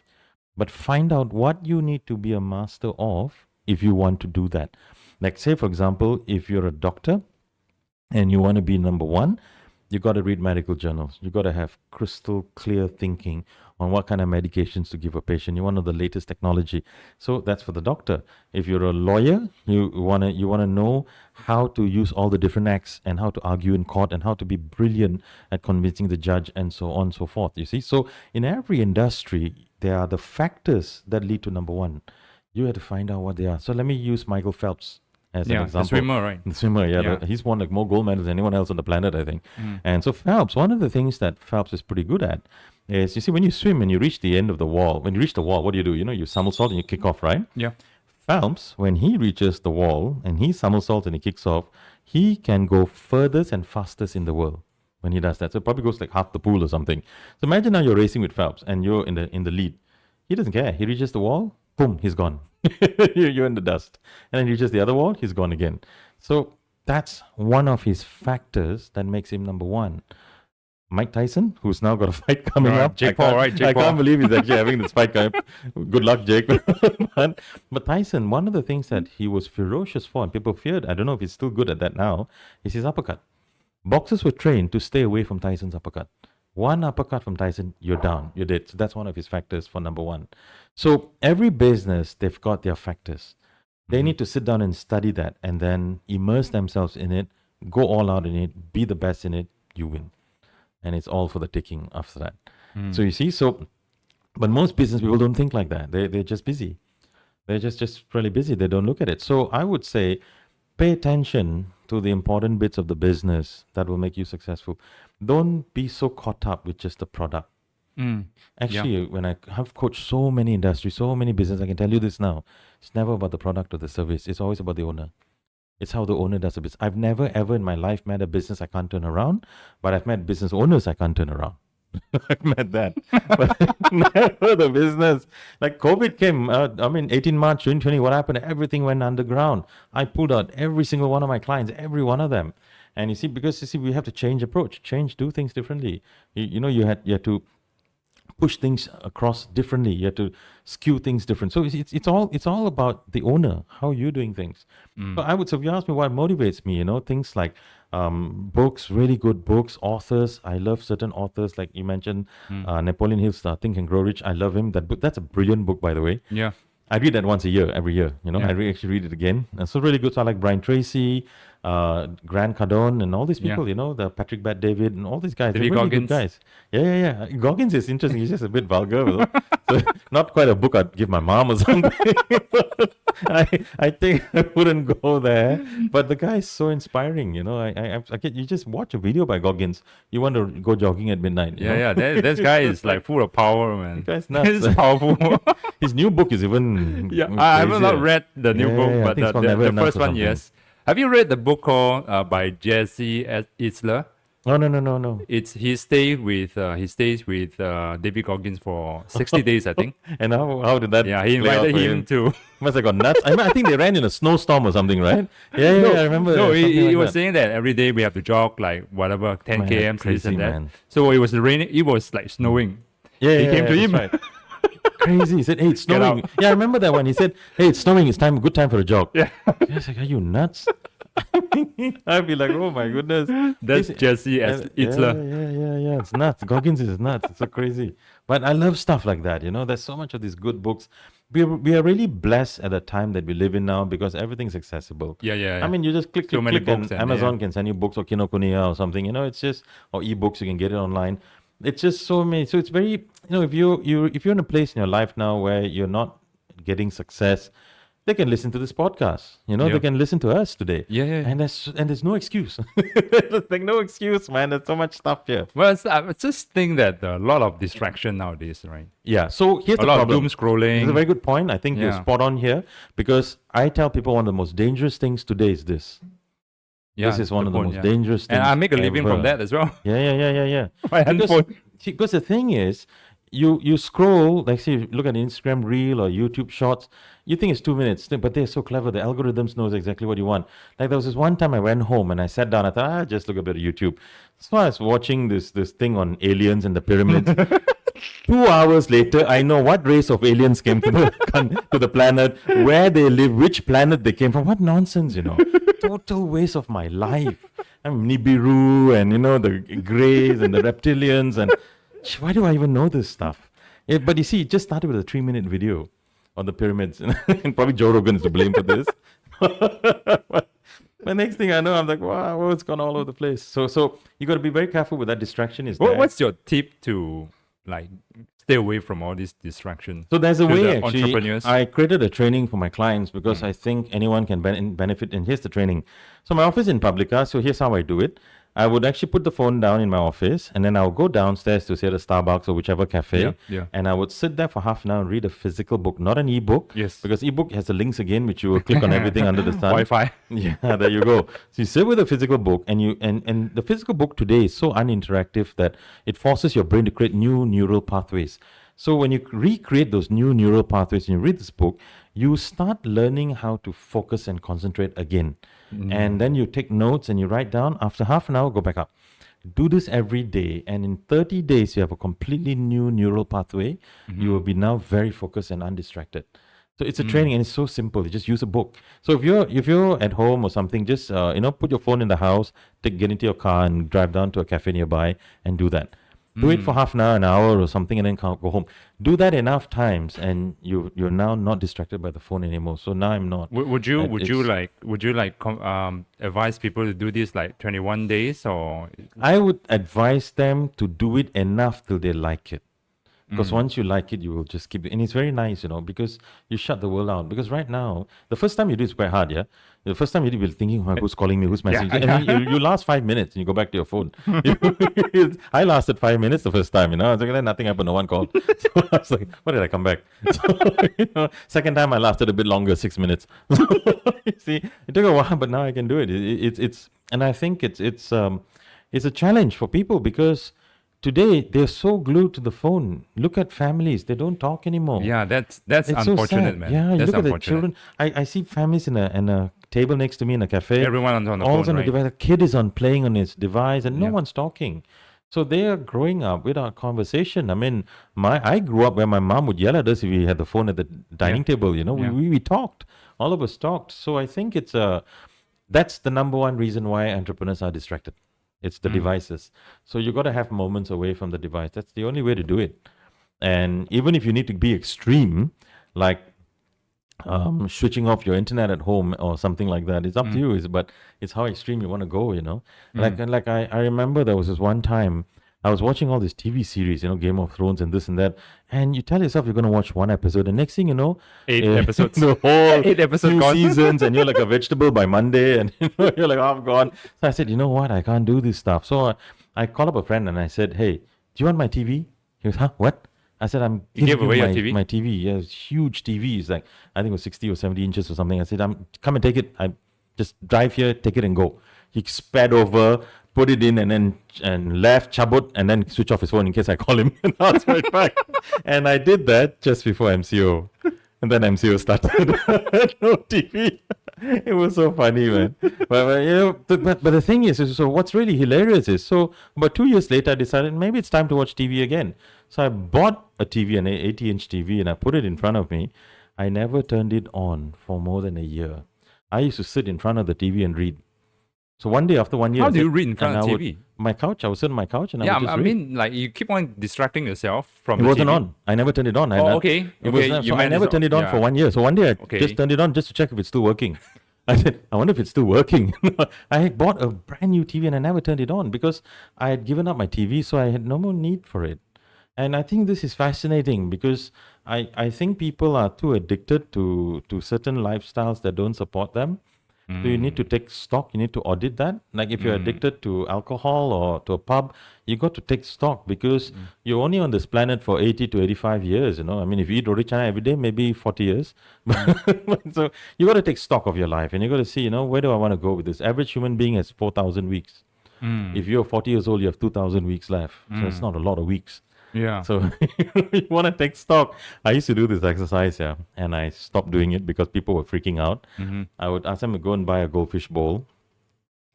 But find out what you need to be a master of if you want to do that. Like, say, for example, if you're a doctor and you want to be number one, you got to read medical journals. You got to have crystal clear thinking on what kind of medications to give a patient. You want to know the latest technology. So that's for the doctor. If you're a lawyer, you want to know how to use all the different acts and how to argue in court and how to be brilliant at convincing the judge and so on and so forth. You see, so in every industry, there are the factors that lead to number one. You have to find out what they are. So let me use Michael Phelps as an example. The swimmer, right? The swimmer, he's won like more gold medals than anyone else on the planet, I think. And so Phelps, one of the things that Phelps is pretty good at is, you see, when you swim and you reach the end of the wall, when you reach the wall, what do? You somersault and you kick off, right? Yeah. Phelps, when he reaches the wall and he somersaults and he kicks off, he can go furthest and fastest in the world when he does that. So it probably goes like half the pool or something. So imagine now you're racing with Phelps and you're in the lead. He doesn't care. He reaches the wall, boom, he's gone. You're in the dust. And then he reaches the other wall, he's gone again. So that's one of his factors that makes him number one. Mike Tyson, who's now got a fight coming up. Jake Paul, right? I can't believe he's actually having this fight coming. Good luck, Jake. But Tyson, one of the things that he was ferocious for, and people feared, I don't know if he's still good at that now, is his uppercut. Boxers were trained to stay away from Tyson's uppercut. One uppercut from Tyson, you're down, you're dead. So that's one of his factors for number one. So every business, they've got their factors. They need to sit down and study that and then immerse themselves in it, go all out in it, be the best in it, you win. And it's all for the taking after that. So you see, but most business people don't think like that. They're just busy. They're just really busy. They don't look at it. So I would say, pay attention to the important bits of the business that will make you successful. Don't be so caught up with just the product. Actually, when I have coached so many industries, so many business, I can tell you this now. It's never about the product or the service. It's always about the owner. It's how the owner does the business. I've never ever in my life met a business I can't turn around, but I've met business owners I can't turn around. I've met that. But never the business. Like COVID came, 18 March 2020, what happened? Everything went underground. I pulled out every single one of my clients, every one of them. And you see, because we have to change approach, do things differently. You had to push things across differently. You have to skew things different. So it's all about the owner, how you're doing things. So if you ask me what motivates me, things like books, really good books, authors. I love certain authors, like you mentioned, Napoleon Hill's Think and Grow Rich. I love him. That's a brilliant book, by the way. Yeah. I read that once a year, every year. I actually read it again. And so really good. So I like Brian Tracy, Grant Cardone, and all these people. The Patrick Bet David, and all these guys. They're really good guys. Yeah. Goggins is interesting. He's just a bit vulgar. So not quite a book I'd give my mom or something. I think I wouldn't go there. But the guy is so inspiring. You just watch a video by Goggins. You want to go jogging at midnight. This guy is like full of power, man. The guy's nuts. He's powerful. His new book is even I haven't not read the new book, but the first one, yes. Have you read the book called by Jesse Itzler? No. It's he stays with David Goggins for 60 days, I think. And how did that? Yeah, he invited him to. Must have gone nuts. I think they ran in a snowstorm or something, right? Yeah, I remember. No, he was saying that every day we have to jog like whatever 10 km, this and that. Man. So it was raining. It was like snowing. Yeah, he came to him. Right. Crazy. He said, "Hey, it's snowing." Yeah, I remember that one. He said, "Hey, it's snowing. It's time. Good time for a jog." Yeah. I was like, "Are you nuts?" I'd be like, "Oh my goodness." That's Jesse Itzler. Yeah. It's nuts. Goggins is nuts. It's so crazy. But I love stuff like that. There's so much of these good books. We are really blessed at the time that we live in now because everything's accessible. Yeah. I mean, you just click and Amazon can send you books or Kinokuniya or something. It's just, or ebooks, you can get it online. It's just so many. So it's very, if you're in a place in your life now where you're not getting success, they can listen to this podcast. You know, Yeah. they can listen to us today. Yeah, yeah. And there's no excuse. There's like no excuse, man. There's so much stuff here. Well, I just think that a lot of distraction nowadays, right? Yeah. So here's A the lot of problem. doom scrolling. It's a very good point. I think you're Yeah. spot on here, because I tell people one of the most dangerous things today is this. Yeah, This is one of the phone, most yeah. dangerous things. And I make a living from ever. that as well. Yeah. My Because, handphone. because the thing is, you scroll, like say you look at Instagram Reel or YouTube Shorts, you think it's 2 minutes, but they're so clever. The algorithms knows exactly what you want. Like there was this one time I went home and I sat down. I thought, just look a bit of YouTube. So I was watching this thing on aliens and the pyramids. 2 hours later, I know what race of aliens came to the planet, where they live, which planet they came from. What nonsense, you know. Total waste of my life. I'm Nibiru and, you know, the Greys and the reptilians. And why do I even know this stuff? Yeah, but you see, it just started with a 3-minute video on the pyramids. And probably Joe Rogan is to blame for this. But next thing I know, I'm like, wow, it's gone all over the place. So you got to be very careful with that distraction. What's your tip to like stay away from all these distractions? So there's a to way, the actually. entrepreneurs? I created a training for my clients because I think anyone can benefit. And here's the training. So my office is in Publica. So here's how I do it. I would actually put the phone down in my office, and then I'll go downstairs to say the Starbucks or whichever cafe. Yeah. And I would sit there for half an hour and read a physical book, not an ebook. Yes. Because ebook has the links again, which you will click on everything under the sun. Wi-Fi. Yeah, there you go. So you sit with a physical book, and and the physical book today is so uninteractive that it forces your brain to create new neural pathways. So when you recreate those new neural pathways and you read this book, you start learning how to focus and concentrate again. And then you take notes and you write down. After half an hour, go back up. Do this every day, and in 30 days, you have a completely new neural pathway. You will be now very focused and undistracted. So it's a training, and it's so simple. You just use a book. So if you're at home or something, just put your phone in the house, get into your car, and drive down to a cafe nearby and do that. Do it for half an hour or something, and then go home. Do that enough times, and you're now not distracted by the phone anymore. So now I'm not. Would you advise people to do this like 21 days or? I would advise them to do it enough till they like it. Because once you like it, you will just keep it. And it's very nice, because you shut the world out. Because right now, the first time you do it's quite hard, yeah? The first time you do, you'll be thinking, who's calling me, who's messaging? And then you last 5 minutes and you go back to your phone. I lasted 5 minutes the first time, I was like, nothing happened, no one called. So I was like, what did I come back? So, second time I lasted a bit longer, 6 minutes. You see, it took a while, but now I can do it. It's and I think it's a challenge for people because today they're so glued to the phone. Look at families; they don't talk anymore. Yeah, that's It's so unfortunate, sad. man. Yeah, you That's look at the unfortunate. children. I see families in a table next to me in a cafe. Everyone on the all phone, on the right? device. A kid is playing on his device, and no Yeah. one's talking. So they are growing up without conversation. I mean, I grew up where my mom would yell at us if we had the phone at the dining table. Yeah. We talked. All of us talked. So I think that's the number one reason why entrepreneurs are distracted. It's the devices. So you got to have moments away from the device. That's the only way to do it. And even if you need to be extreme, like switching off your internet at home or something like that, it's up to you. But it's how extreme you want to go. Like I remember there was this one time I was watching all this TV series, Game of Thrones and this and that, and you tell yourself you're going to watch one episode, and next thing you know, 8 episodes. the whole 8 episodes few gone. seasons, and you're like a vegetable by Monday, and you're like, oh, I'm gone. So I said, you know what, I can't do this stuff. So I called up a friend and I said, hey, do you want my TV? He goes, huh, what? I said, I'm You gave away your my, TV? my TV. Yeah, it's huge TV. It's like, I think it was 60 or 70 inches or something. I said, come and take it. I just drive here, take it and go. He sped over, put it in, and left, chabut, and then switch off his phone in case I call him and ask right back. And I did that just before MCO. And then MCO started. No TV. It was so funny, man. But the thing is, so what's really hilarious is, so about 2 years later, I decided maybe it's time to watch TV again. So I bought a TV, an 80-inch TV, and I put it in front of me. I never turned it on for more than a year. I used to sit in front of the TV and read. So one day after 1 year, How I do you said- read in front and of I would- TV? My couch. I would sit on my couch and I Yeah, would just I read. mean, like you keep on distracting yourself from It the wasn't TV. on. I never turned it on. Oh, okay. It was Okay, not- you so I meant never it's turned it on yeah. for 1 year. So one day I Okay. just turned it on just to check if it's still working. I said, I wonder if it's still working. I had bought a brand new TV and I never turned it on because I had given up my TV, so I had no more need for it. And I think this is fascinating because I think people are too addicted to certain lifestyles that don't support them. So you need to take stock. You need to audit that. Like if you're addicted to alcohol or to a pub, you got to take stock because you're only on this planet for 80 to 85 years. You know, I mean, if you eat roti chana every day, maybe 40 years. So you got to take stock of your life, and you got to see, you know, where do I want to go with this? Average human being has 4,000 weeks. If you're 40 years old, you have 2,000 weeks left. So it's not a lot of weeks. Yeah. So you want to take stock. I used to do this exercise, yeah, and I stopped doing it because people were freaking out. I would ask them to go and buy a goldfish bowl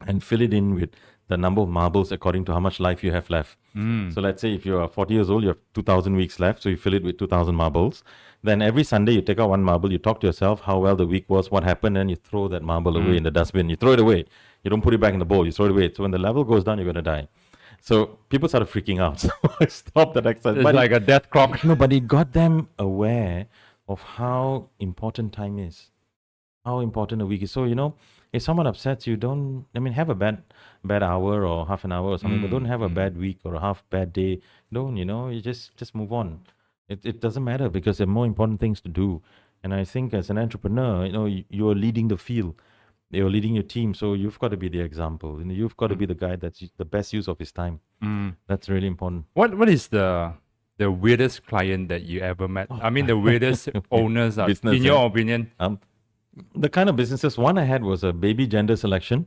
and fill it in with the number of marbles according to how much life you have left. So let's say if you are 40 years old, you have 2,000 weeks left, so you fill it with 2,000 marbles. Then every Sunday you take out one marble, you talk to yourself how well the week was, what happened, and you throw that marble away in the dustbin. You throw it away. You don't put it back in the bowl. You throw it away. So when the level goes down, you're going to die. So people started freaking out. So I stopped that exercise. It's But like a death clock. no, but it got them aware of how important time is, how important a week is. So, you know, if someone upsets you, don't, I mean, have a bad hour or half an hour or something, but don't have a bad week or a half bad day. Don't, you know, you just move on. It doesn't matter because there are more important things to do. And I think as an entrepreneur, you know, you are leading the field. You're leading your team, so you've got to be the example. You know, you've got to be the guy that's the best use of his time. That's really important. What is the weirdest client that you ever met? I mean, the weirdest owners, Business, in your opinion. The kind of businesses, one I had was a baby gender selection.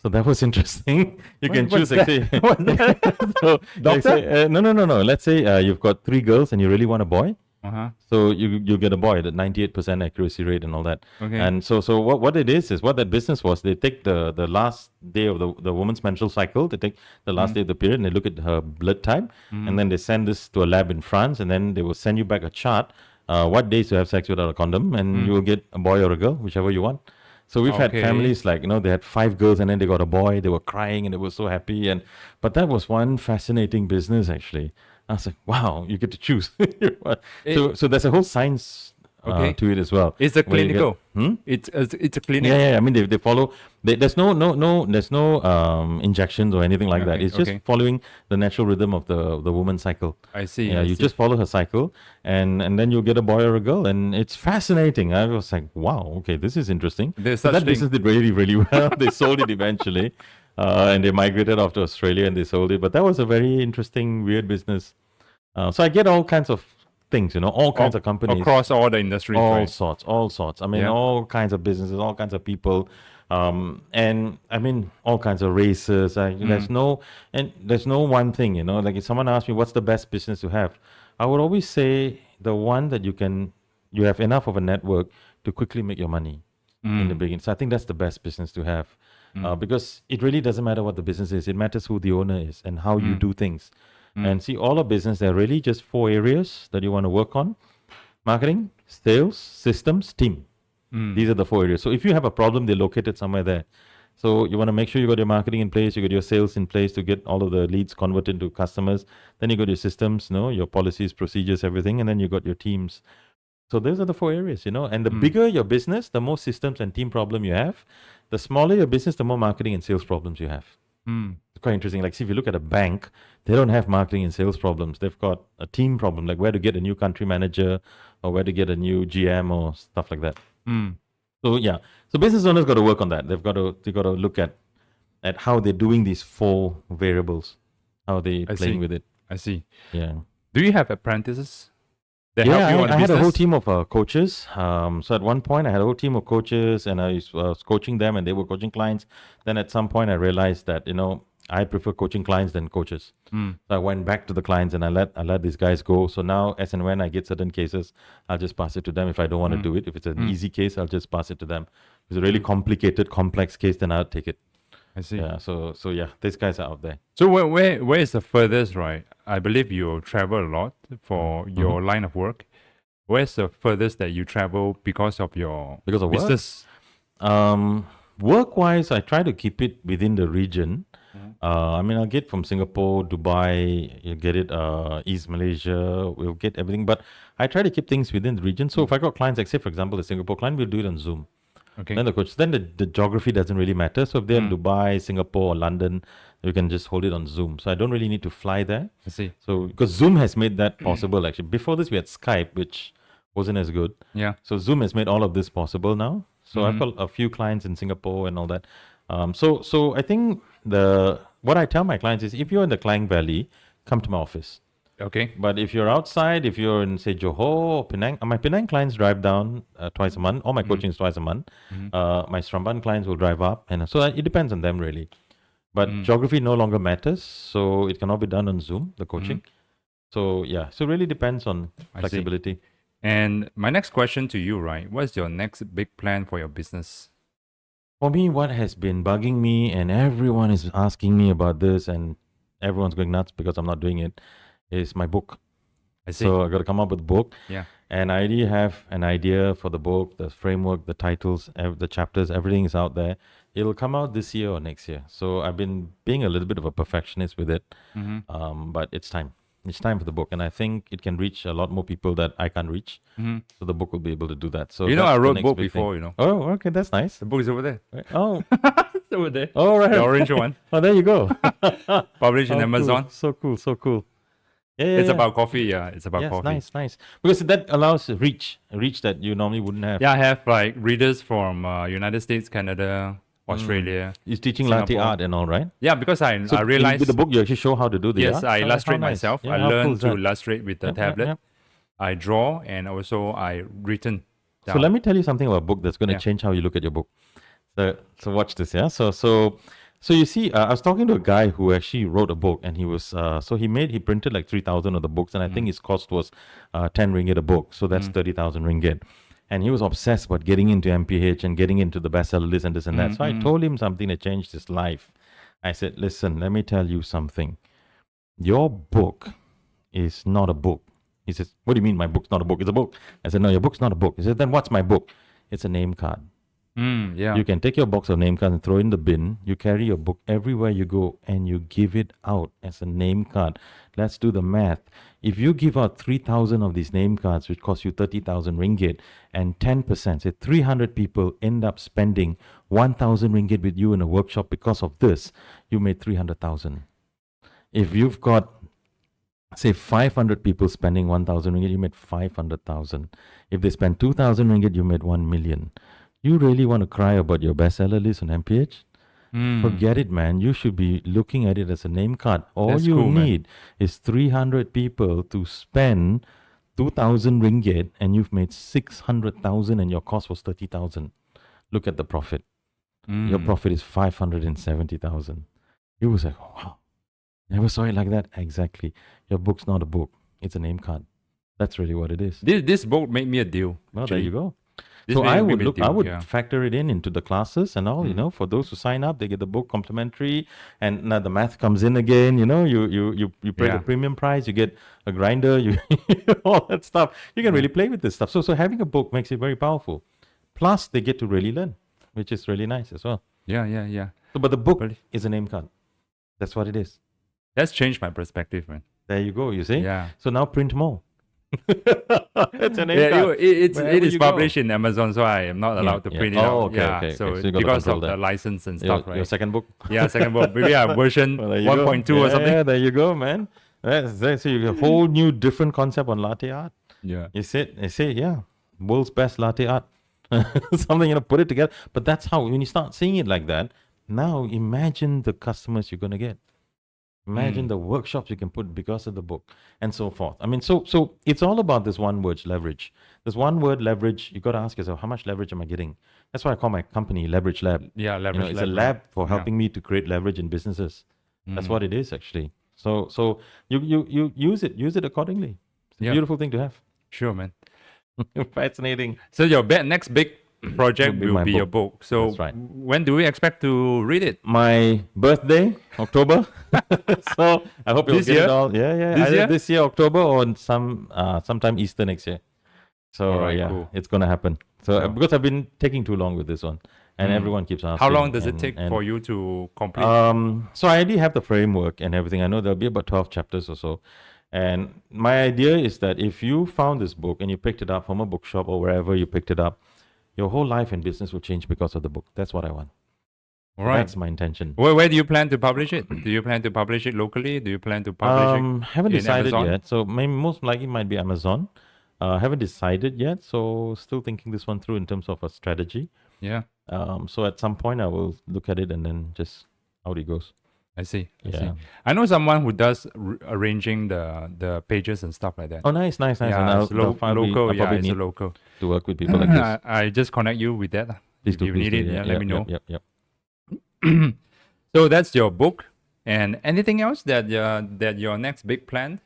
So that was interesting. You can What's choose that? actually. What's that? So, like Doctor? say, no. Let's say you've got 3 girls and you really want a boy. Uh-huh. So you get a boy at 98% accuracy rate and all that. Okay. And so what it is what that business was, they take the last day of the woman's menstrual cycle, they take the last day of the period and they look at her blood type and then they send this to a lab in France and then they will send you back a chart, what days to have sex without a condom, and you will get a boy or a girl, whichever you want. So we've had Okay. families like, you know, they had 5 girls and then they got a boy, they were crying and they were so happy. But that was one fascinating business actually. I was like, wow, you get to choose. So there's a whole science Okay. to it as well. It's a where you get- clinical. It's a clinic. Yeah. I mean, they follow. There's no injections or anything like that. Okay, It's just okay. following the natural rhythm of the woman's cycle. I see. Yeah, I you see. just follow her cycle, and then you'll get a boy or a girl, and it's fascinating. I was like, wow, okay, this is interesting. There's So such that thing. business did really, really well. They sold it eventually, and they migrated off to Australia and they sold it. But that was a very interesting, weird business. So I get all kinds of things, you know, all kinds of companies across all the industries. all right? sorts. I mean, Yeah. all kinds of businesses, all kinds of people, and I mean, all kinds of races. There's no one thing, you know. Like if someone asks me, "What's the best business to have?" I would always say the one that you have enough of a network to quickly make your money in the beginning. So I think that's the best business to have, because it really doesn't matter what the business is. It matters who the owner is and how you do things. And see, all of business, there are really just 4 areas that you want to work on: marketing, sales, systems, team. These are the 4 areas. So if you have a problem, they're located somewhere there. So you want to make sure you got your marketing in place, you got your sales in place to get all of the leads converted into customers. Then you got your systems, your policies, procedures, everything, and then you got your teams. So those are the 4 areas, And the bigger your business, the more systems and team problem you have. The smaller your business, the more marketing and sales problems you have. It's quite interesting. Like, see, if you look at a bank, they don't have marketing and sales problems. They've got a team problem, like where to get a new country manager or where to get a new GM or stuff like that. So yeah, so business owners got to work on that. They got to look at how they're doing these 4 variables, how they I playing see. with it. I see. Yeah. Do you have apprentices that Yeah, help you on I had a whole business? team of coaches. So at one point, I had a whole team of coaches, and I was coaching them, and they were coaching clients. Then at some point, I realized that I prefer coaching clients than coaches. So I went back to the clients, and I let these guys go. So now, as and when I get certain cases, I'll just pass it to them. If I don't want to do it, if it's an easy case, I'll just pass it to them. If it's a really complicated, complex case, then I'll take it. I see. Yeah. So yeah, these guys are out there. So where is the furthest, right? I believe you travel a lot for your line of work. Where's the furthest that you travel because of your Because of work? business? Work-wise, I try to keep it within the region. I mean, I'll get from Singapore, Dubai, you get it, East Malaysia, we'll get everything. But I try to keep things within the region. So if I got clients, like say, for example, the Singapore client, we'll do it on Zoom. Okay. Then the geography doesn't really matter. So if they're in Dubai, Singapore, or London, we can just hold it on Zoom. So I don't really need to fly there. I see. So because Zoom has made that possible, actually. Before this, we had Skype, which wasn't as good. Yeah. So Zoom has made all of this possible now. So I've got a few clients in Singapore and all that. So I think what I tell my clients is, if you're in the Klang Valley, come to my office. Okay. But if you're outside, if you're in, say, Johor or Penang, my Penang clients drive down twice a month. All my coaching is twice a month. My Seremban clients will drive up. And so it depends on them, really. But geography no longer matters. So it cannot be done on Zoom, the coaching. So, yeah. So it really depends on flexibility. And my next question to you, right? What's your next big plan for your business? For me, what has been bugging me, and everyone is asking me about this, and everyone's going nuts because I'm not doing it, is my book. I see. So I got to come up with a book. Yeah. And I already have an idea for the book, the framework, the titles, the chapters, everything is out there. It'll come out this year or next year. So I've been being a little bit of a perfectionist with it. But it's time. It's time for the book. And I think it can reach a lot more people that I can't reach. So the book will be able to do that. So You know, that's I the wrote next book big thing. before, you know. Oh, okay. That's nice. The book is over there. Oh, It's over there. all right. The orange one. Oh, there you go. Published in Oh, Amazon. Cool. So cool. So cool. Yeah, It's about coffee. Yeah, it's about yes, coffee. nice. Because that allows reach that you normally wouldn't have. Yeah, I have like readers from United States, Canada, Australia. He's teaching latte Singapore. art and all, right? Yeah, because I So realized. with the book, you actually show how to do the Yes, art? I Oh, illustrate how nice. myself. Yeah, I how cool learn is to that? illustrate with the Yep, yep, tablet. yep. I draw and also I written down. So let me tell you something about a book that's going to Yeah. change how you look at your book. So watch this, yeah. So you see, I was talking to a guy who actually wrote a book, and he was he printed like 3,000 of the books, and I think his cost was 10 ringgit a book, so that's 30,000 ringgit. And he was obsessed about getting into MPH and getting into the bestseller list and this and that. So I told him something that changed his life. I said, listen, let me tell you something. Your book is not a book. He says, what do you mean my book's not a book? It's a book. I said, no, your book's not a book. He said, then what's my book? It's a name card. Yeah. You can take your box of name cards and throw it in the bin. You carry your book everywhere you go and you give it out as a name card. Let's do the math. If you give out 3,000 of these name cards, which cost you 30,000 ringgit, and 10%, say 300 people end up spending 1,000 ringgit with you in a workshop because of this, you made 300,000. If you've got, say, 500 people spending 1,000 ringgit, you made 500,000. If they spend 2,000 ringgit, you made 1 million. You really want to cry about your bestseller list on MPH? Forget it, man. You should be looking at it as a name card. All That's you cool, man. need is 300 people to spend 2,000 ringgit, and you've made 600,000, and your cost was 30,000. Look at the profit. Your profit is 570,000. He was like, wow, never saw it like that. Exactly. Your book's not a book. It's a name card. That's really what it is. This book made me a deal. Well, there actually. you go. This So made- I made would me a look. I deal, would yeah. factor it into the classes and all. You know, for those who sign up, they get the book complimentary, and now the math comes in again. You know, you pay Yeah. the premium price, you get a grinder, you all that stuff. You can really play with this stuff. So having a book makes it very powerful. Plus, they get to really learn, which is really nice as well. Yeah. So, but the book Really? is a name card. That's what it is. That's changed my perspective, man. There you go. You see. Yeah. So now print more. It's a name card. It Wherever is you go. published in Amazon, so I am not allowed to print it out. Oh, okay, yeah, okay. so So you got to because control of the that. license and Your, stuff, right? your second book. Yeah, second book. Maybe I have version Well, there you go. 1.2 or something. Yeah, there you go, man. So you get a whole new different concept on latte art. Yeah. You say, yeah, world's best latte art. Something, put it together. But that's how, when you start seeing it like that, now imagine the customers you're going to get. Imagine the workshops you can put because of the book and so forth. I mean, so it's all about this one word, leverage. This one word, leverage, you got to ask yourself, how much leverage am I getting? That's why I call my company Leveragelab. Yeah, leverage. It's a lab for helping me to create leverage in businesses. That's what it is, actually. So you use it accordingly. It's a Yeah. beautiful thing to have. Sure, man. Fascinating. So your next big project Will be will my be your book. book. So That's right. when do we expect to read it? My birthday, October. So I hope you'll This get year? it all. Yeah. This Either year? this year, October, or in sometime Easter next year. So Alright, yeah, cool. it's gonna happen. So Yeah. because I've been taking too long with this one, and everyone keeps asking. How long does it and- take and, for you to complete? So I already have the framework and everything. I know there'll be about 12 chapters or so. And my idea is that if you found this book and you picked it up from a bookshop or wherever you picked it up, your whole life and business will change because of the book. That's what I want. All right. That's my intention. Where do you plan to publish it? Do you plan to publish it locally? Do you plan to publish it? Haven't in decided Amazon? yet. So maybe most likely might be Amazon. Haven't decided yet, so still thinking this one through in terms of a strategy. Yeah, So at some point I will look at it and then just how it goes. I see. I see. Yeah. I know someone who does arranging the pages and stuff like that. Oh, nice. And Yeah, it's I'll probably, local. I'll Yeah, probably it's a need local. to work with people like this. I just connect you with that. Please If do, you please need do. it, yeah, let me know. Yep. So that's your book. And anything else that your next big plan?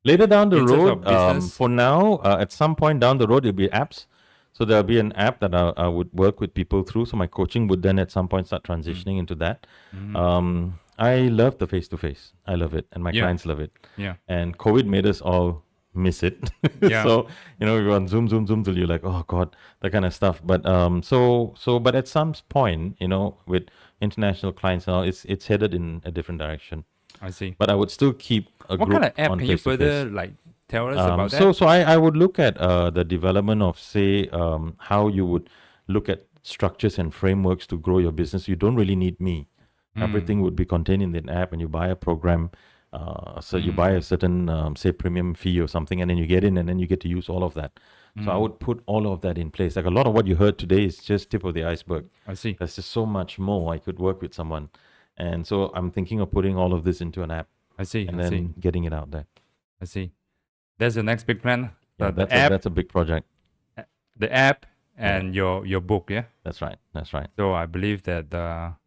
Later down the In terms road, of business? for now, at some point down the road, it'll be apps. So there'll be an app that I would work with people through. So my coaching would then at some point start transitioning into that. I love the face-to-face. I love it. And my Yeah. clients love it. Yeah. And COVID made us all miss it. Yeah. So, we were on Zoom till you're like, oh God, that kind of stuff. But but at some point, with international clients and all, it's headed in a different direction. I see. But I would still keep a What group kind of app on can you face-to-face. further tell us about that? So I would look at the development of, say, how you would look at structures and frameworks to grow your business. You don't really need me. Everything would be contained in the app, and you buy a program. So you buy a certain, say, premium fee or something, and then you get in, and then you get to use all of that. So I would put all of that in place. Like a lot of what you heard today is just tip of the iceberg. I see. There's just so much more. I could work with someone, and so I'm thinking of putting all of this into an app I see. and I see. then getting it out there. I see. That's the next big plan. Yeah, the that's a big project. app and your book. Yeah. That's right. So I believe that.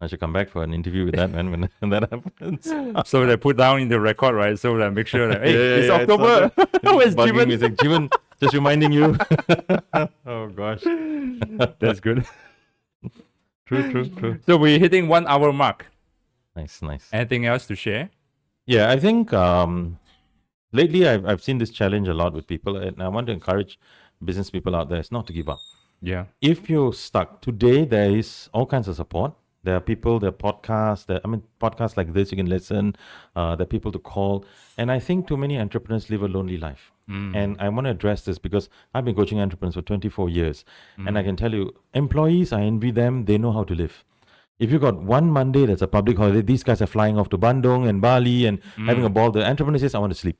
I should come back for an interview with that man when that happens. So they put down in the record, right? So that make sure that hey, it's Yeah, October. Where's bugging Jeevan? me. It's like, Jeevan, just reminding you. Oh gosh. That's good. True. So we're hitting 1 hour mark. Nice. Anything else to share? Yeah, I think lately I've seen this challenge a lot with people, and I want to encourage business people out there is not to give up. Yeah. If you're stuck today, there is all kinds of support. There are people, there are podcasts, podcasts like this you can listen. There are people to call. And I think too many entrepreneurs live a lonely life. And I want to address this because I've been coaching entrepreneurs for 24 years. And I can tell you, employees, I envy them. They know how to live. If you got one Monday that's a public holiday, these guys are flying off to Bandung and Bali and having a ball. The entrepreneur says, I want to sleep.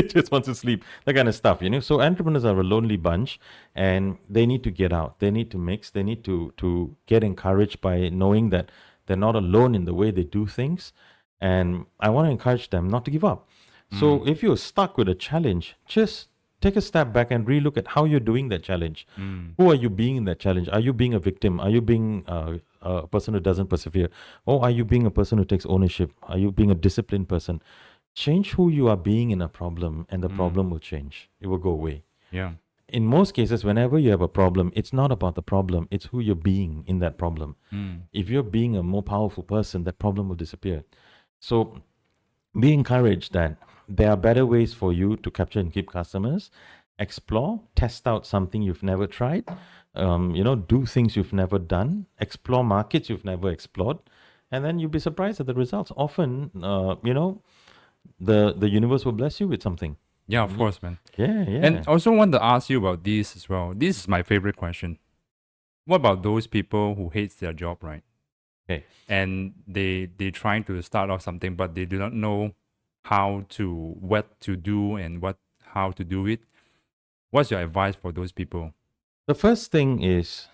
Just wants to sleep, that kind of stuff, So entrepreneurs are a lonely bunch, and they need to get out. They need to mix. They need to get encouraged by knowing that they're not alone in the way they do things. And I want to encourage them not to give up. So if you're stuck with a challenge, just take a step back and relook at how you're doing that challenge. Who are you being in that challenge? Are you being a victim? Are you being a person who doesn't persevere? Or are you being a person who takes ownership? Are you being a disciplined person? Change who you are being in a problem, and the problem will change. It will go away. Yeah. In most cases, whenever you have a problem, it's not about the problem, it's who you're being in that problem. If you're being a more powerful person, that problem will disappear. So be encouraged that there are better ways for you to capture and keep customers. Explore, test out something you've never tried, do things you've never done, explore markets you've never explored, and then you'll be surprised at the results. Often, the universe will bless you with something. Yeah, of course, man. Yeah. And also want to ask you about this as well. This is my favorite question. What about those people who hates their job, right? Okay. And they trying to start off something, but they do not know what to do and how to do it. What's your advice for those people? The first thing is,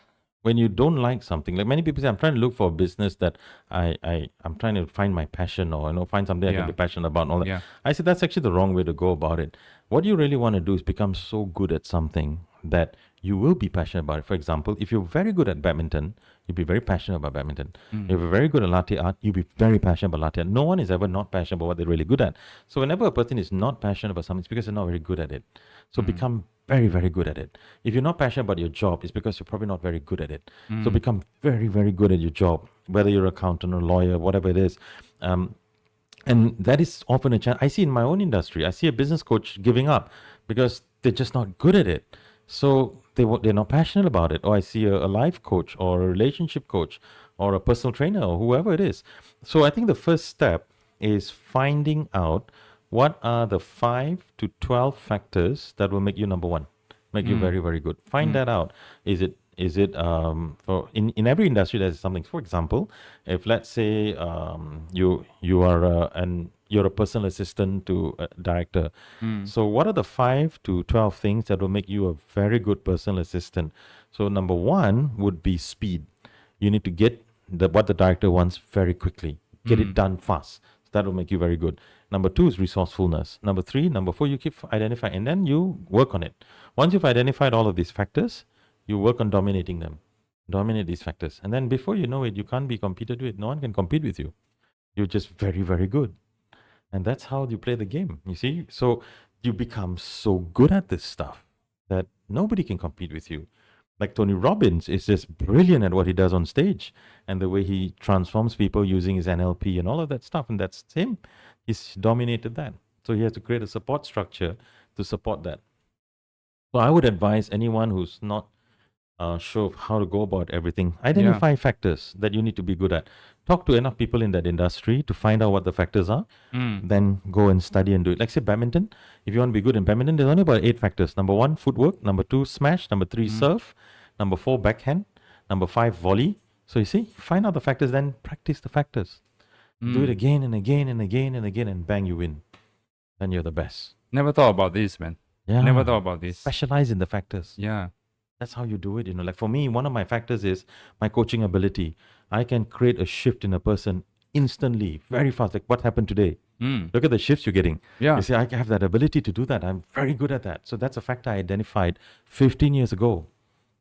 when you don't like something, like many people say, I'm trying to look for a business that I'm trying to find my passion, or find something I can be passionate about and all that. Yeah. I said that's actually the wrong way to go about it. What you really want to do is become so good at something that you will be passionate about it. For example, if you're very good at badminton, you'll be very passionate about badminton. If you're very good at latte art, you'll be very passionate about latte art. No one is ever not passionate about what they're really good at. So whenever a person is not passionate about something, it's because they're not very good at it. So become very, very good at it. If you're not passionate about your job, it's because you're probably not very good at it. So become very, very good at your job, whether you're an accountant or lawyer, whatever it is. And that is often a challenge. I see in my own industry, I see a business coach giving up because they're just not good at it. So they're not passionate about it. Or I see a life coach or a relationship coach or a personal trainer or whoever it is. So I think the first step is finding out what are the 5 to 12 factors that will make you number one, make you very, very good. Find that out. Is it for in every industry there's something. For example, if let's say you are you're a personal assistant to a director. So what are the 5 to 12 things that will make you a very good personal assistant? So number 1 would be speed. You need to get what the director wants very quickly. Get it done fast. So that will make you very good. Number 2 is resourcefulness. Number 3, number 4, you keep identifying, and then you work on it. Once you've identified all of these factors, you work on dominating them. Dominate these factors. And then before you know it, you can't be competed with. No one can compete with you. You're just very, very good. And that's how you play the game, you see? So you become so good at this stuff that nobody can compete with you. Like Tony Robbins is just brilliant at what he does on stage and the way he transforms people using his NLP and all of that stuff. And that's him. He's dominated that. So he has to create a support structure to support that. So I would advise anyone who's not sure of how to go about everything, identify factors that you need to be good at. Talk to enough people in that industry to find out what the factors are. Then go and study and do it. Like say badminton. If you want to be good in badminton, there's only about 8 factors. Number 1, footwork. Number 2, smash. Number 3, serve. Number 4, backhand. Number 5, volley. So you see, find out the factors, then practice the factors. Do it again and again and again and again, and bang, you win. Then you're the best. Never thought about this, man. Yeah. Never thought about this. Specialize in the factors. Yeah. That's how you do it. Like for me, one of my factors is my coaching ability. I can create a shift in a person instantly, very fast. Like what happened today? Look at the shifts you're getting. Yeah. You see, I have that ability to do that. I'm very good at that. So that's a factor I identified 15 years ago.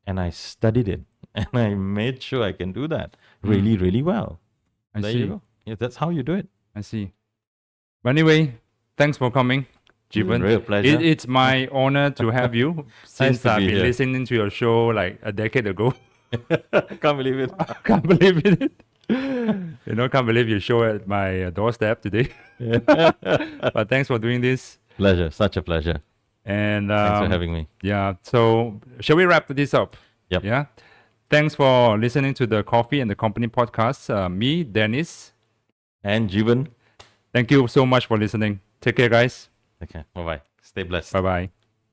And I studied it. And I made sure I can do that really, really well. I There see. you go. Yeah, that's how you do it. I see. But anyway, thanks for coming, Jeevan. Real pleasure. It's my honor to have you since to I've be been here. listening to your show like a decade ago. Can't believe it. Can't believe it. Can't believe you show at my doorstep today. But thanks for doing this. Pleasure. Such a pleasure. And Thanks for having me. yeah, so shall we wrap this up? Yep. Yeah. Thanks for listening to the Coffee and the Company podcast. Me, Dennis. And Jeevan. Thank you so much for listening. Take care, guys. Okay. Bye-bye. Stay blessed. Bye bye.